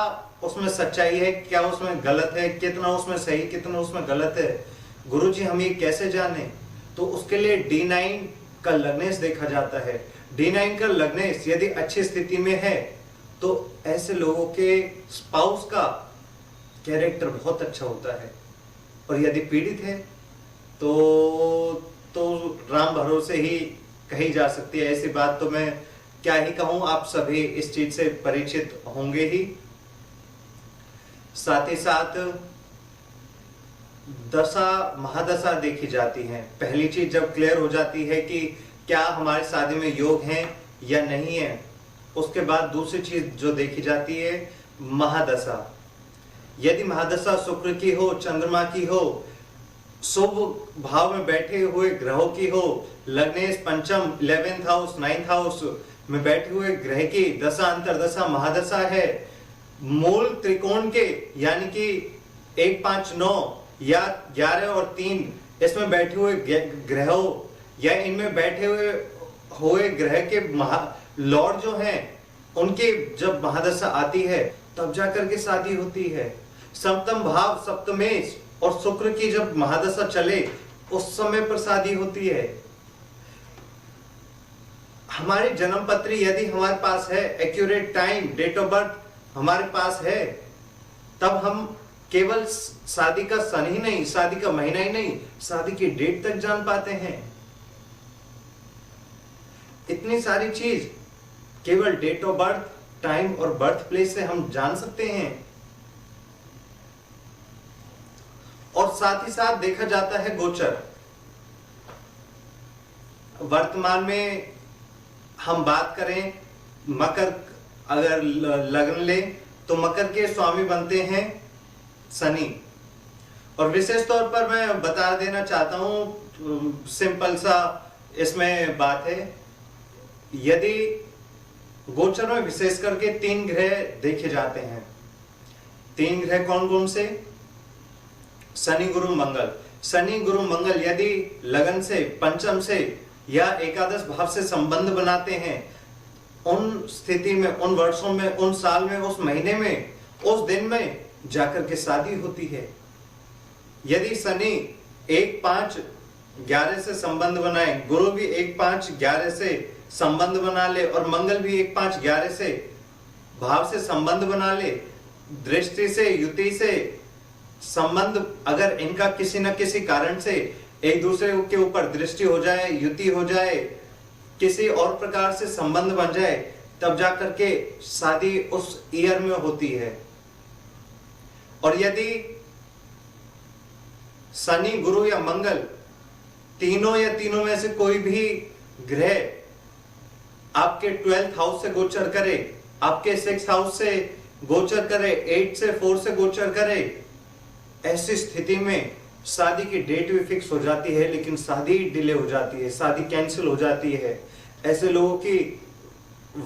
उसमें सच्चाई है, क्या उसमें गलत है, कितना उसमें सही कितना उसमें गलत है, गुरुजी हम ये कैसे जाने? तो उसके लिए D9 का लग्नेश देखा जाता है। D9 का लग्नेश यदि अच्छी स्थिति में है तो ऐसे लोगों के स्पाउस का कैरेक्टर बहुत अच्छा होता है, और यदि पीड़ित है तो राम भरोसे ही कही जा सकती है। ऐसी बात तो मैं क्या ही कहूं, आप सभी इस चीज से परिचित होंगे ही। साथ ही साथ दशा महादशा देखी जाती है। पहली चीज जब क्लियर हो जाती है कि क्या हमारे शादी में योग है या नहीं है, उसके बाद दूसरी चीज जो देखी जाती है महादशा। यदि महादशा शुक्र की हो, चंद्रमा की हो, शुभ भाव में बैठे हुए ग्रहों की हो, लग्नेश पंचम 11th हाउस 9th हाउस में बैठे हुए ग्रह की दशा अंतरदशा महादशा है, मूल त्रिकोण के यानी कि 1, 5, 9 या 11 और 3 इसमें बैठे हुए ग्रहों या इनमें बैठे हुए ग्रह के लॉर्ड जो हैं उनकी जब महादशा आती है तब जाकर के शादी होती है। सप्तम भाव सप्तमेश और शुक्र की जब महादशा चले उस समय पर शादी होती है। हमारी जन्म पत्री यदि हमारे पास है, accurate time date of birth हमारे पास है, तब हम केवल शादी का सन ही नहीं, शादी का महीना ही नहीं, शादी की डेट तक जान पाते हैं। इतनी सारी चीज केवल डेट ऑफ बर्थ, टाइम और बर्थ प्लेस से हम जान सकते हैं। और साथ ही साथ देखा जाता है गोचर। वर्तमान में हम बात करें मकर अगर लग्न ले तो मकर के स्वामी बनते हैं शनि। और विशेष तौर पर मैं बता देना चाहता हूं, सिंपल सा इसमें बात है, यदि गोचर में विशेष करके 3 ग्रह देखे जाते हैं। 3 ग्रह कौन कौन से? शनि गुरु मंगल। शनि गुरु मंगल यदि लगन से, पंचम से या एकादश भाव से संबंध बनाते हैं, उन स्थिति में, उन वर्षों में, उन साल में, उस महीने में, उस दिन में जाकर के शादी होती है। यदि शनि 1, 5, 11 से संबंध बनाए, गुरु भी 1, 5, 11 से संबंध बना ले और मंगल भी 1, 5, 11 से भाव से संबंध बना ले, दृष्टि से, युति से संबंध अगर इनका किसी न किसी कारण से एक दूसरे के ऊपर दृष्टि हो जाए, युति हो जाए, किसी और प्रकार से संबंध बन जाए, तब जाकर के शादी उस ईयर में होती है। और यदि शनि गुरु या मंगल तीनों या तीनों में से कोई भी ग्रह आपके 12th हाउस से गोचर करे, आपके 6th हाउस से गोचर करे, 8 से 4 से गोचर करे, ऐसी स्थिति में शादी की डेट भी फिक्स हो जाती है, लेकिन शादी डिले हो जाती है, शादी कैंसिल हो जाती है। ऐसे लोगों की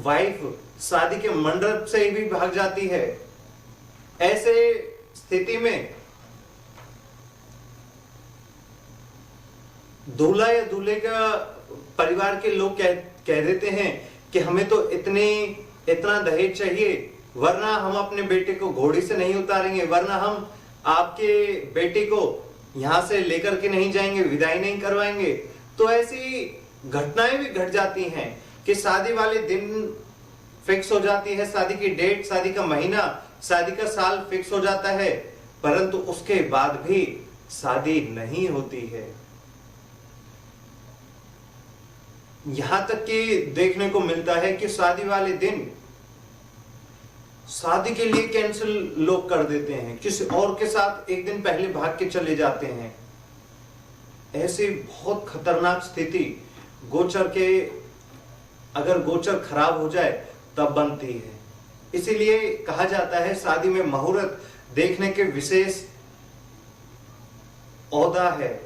वाइफ शादी के मंडप से ही भी भाग जाती है। ऐसे स्थिति में दूल्हा या दूल्हे का परिवार के लोग कह देते हैं कि हमें तो इतना दहेज चाहिए, वरना हम अपने बेटे को घोड़ी से नहीं उतारेंगे, वरना हम आपके बेटे को यहां से लेकर के नहीं जाएंगे, विदाई नहीं करवाएंगे। तो ऐसी घटनाएं भी घट जाती हैं कि शादी वाले दिन फिक्स हो जाती है, शादी की डेट, शादी का महीना, शादी का साल फिक्स हो जाता है, परंतु उसके बाद भी शादी नहीं होती है। यहां तक कि देखने को मिलता है कि शादी वाले दिन शादी के लिए कैंसिल लोग कर देते हैं, किसी और के साथ एक दिन पहले भाग के चले जाते हैं। ऐसी बहुत खतरनाक स्थिति गोचर के, अगर गोचर खराब हो जाए तब बनती है। इसीलिए कहा जाता है शादी में मुहूर्त देखने के विशेष औदा है।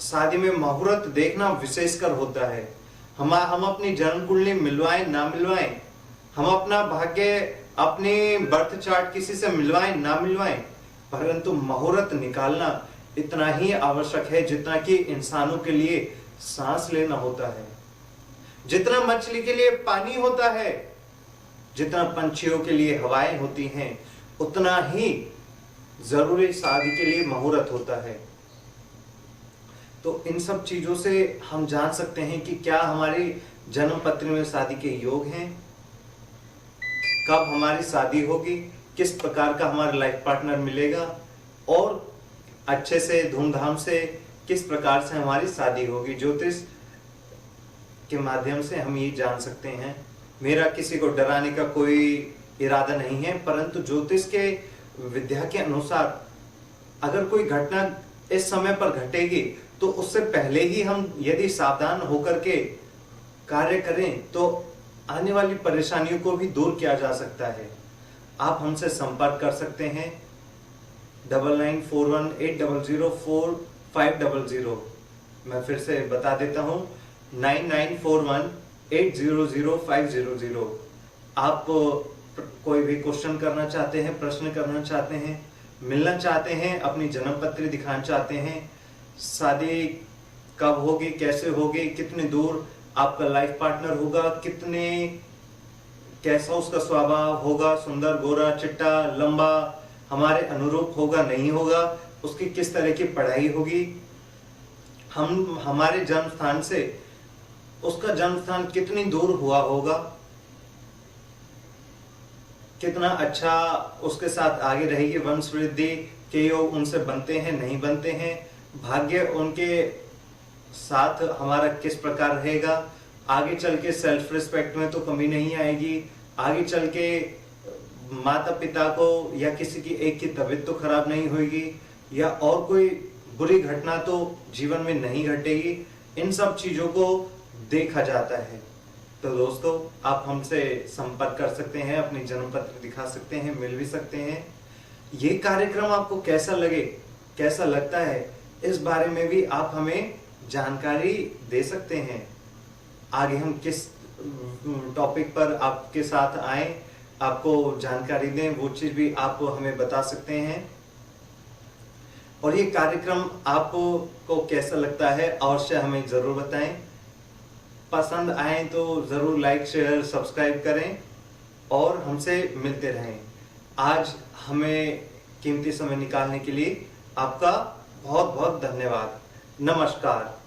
शादी में मुहूर्त देखना विशेषकर होता है। हम अपनी जन्म कुंडली मिलवाएं ना मिलवाएं, हम अपना भाग्य, अपनी बर्थ चार्ट किसी से मिलवाएं ना मिलवाएं, परंतु मुहूर्त निकालना इतना ही आवश्यक है जितना कि इंसानों के लिए सांस लेना होता है, जितना मछली के लिए पानी होता है, जितना पंछियों के लिए हवाएं होती हैं, उतना ही जरूरी शादी के लिए मुहूर्त होता है। तो इन सब चीजों से हम जान सकते हैं कि क्या हमारी जन्म पत्री में शादी के योग हैं, कब हमारी शादी होगी, किस प्रकार का हमारा लाइफ पार्टनर मिलेगा और अच्छे से धूमधाम से किस प्रकार से हमारी शादी होगी। ज्योतिष के माध्यम से हम ये जान सकते हैं। मेरा किसी को डराने का कोई इरादा नहीं है, परंतु ज्योतिष के विद्या के अनुसार अगर कोई घटना इस समय पर घटेगी तो उससे पहले ही हम यदि सावधान होकर के कार्य करें तो आने वाली परेशानियों को भी दूर किया जा सकता है। आप हमसे संपर्क कर सकते हैं 9941800450। मैं फिर से बता देता हूं 9941800500। आप कोई भी क्वेश्चन करना चाहते हैं, प्रश्न करना चाहते हैं, मिलना चाहते हैं, अपनी जन्म पत्री दिखाना चाहते हैं, शादी कब होगी, कैसे होगी, कितने दूर आपका लाइफ पार्टनर होगा, कैसा उसका स्वभाव होगा, सुंदर, गोरा, चिट्टा, लंबा, हमारे अनुरूप होगा, नहीं होगा, उसकी किस तरह की पढ़ाई होगी, हम हमारे जन्म स्थान से उसका जन्म स्थान कितनी दूर हुआ होगा, कितना अच्छा उसके साथ आगे रहेगी, वंश वृद्धि के योग उनसे बनते हैं, नहीं बनते हैं, भाग्य उनके साथ हमारा किस प्रकार रहेगा, आगे चल के सेल्फ रिस्पेक्ट में तो कमी नहीं आएगी, आगे चल के माता पिता को या किसी की एक की तबीयत तो खराब नहीं होगी, या और कोई बुरी घटना तो जीवन में नहीं घटेगी। इन सब चीजों को देखा जाता है। तो दोस्तों, आप हमसे संपर्क कर सकते हैं, अपनी जन्म पत्र दिखा सकते हैं, मिल भी सकते हैं। ये कार्यक्रम आपको कैसा लगे, कैसा लगता है, इस बारे में भी आप हमें जानकारी दे सकते हैं। आगे हम किस टॉपिक पर आपके साथ आए, आपको जानकारी दें, वो चीज भी आप हमें बता सकते हैं। और ये कार्यक्रम आपको कैसा लगता है अवश्य हमें जरूर बताएं। पसंद आए तो जरूर लाइक, शेयर, सब्सक्राइब करें और हमसे मिलते रहें। आज हमें कीमती समय निकालने के लिए आपका बहुत बहुत धन्यवाद। नमस्कार।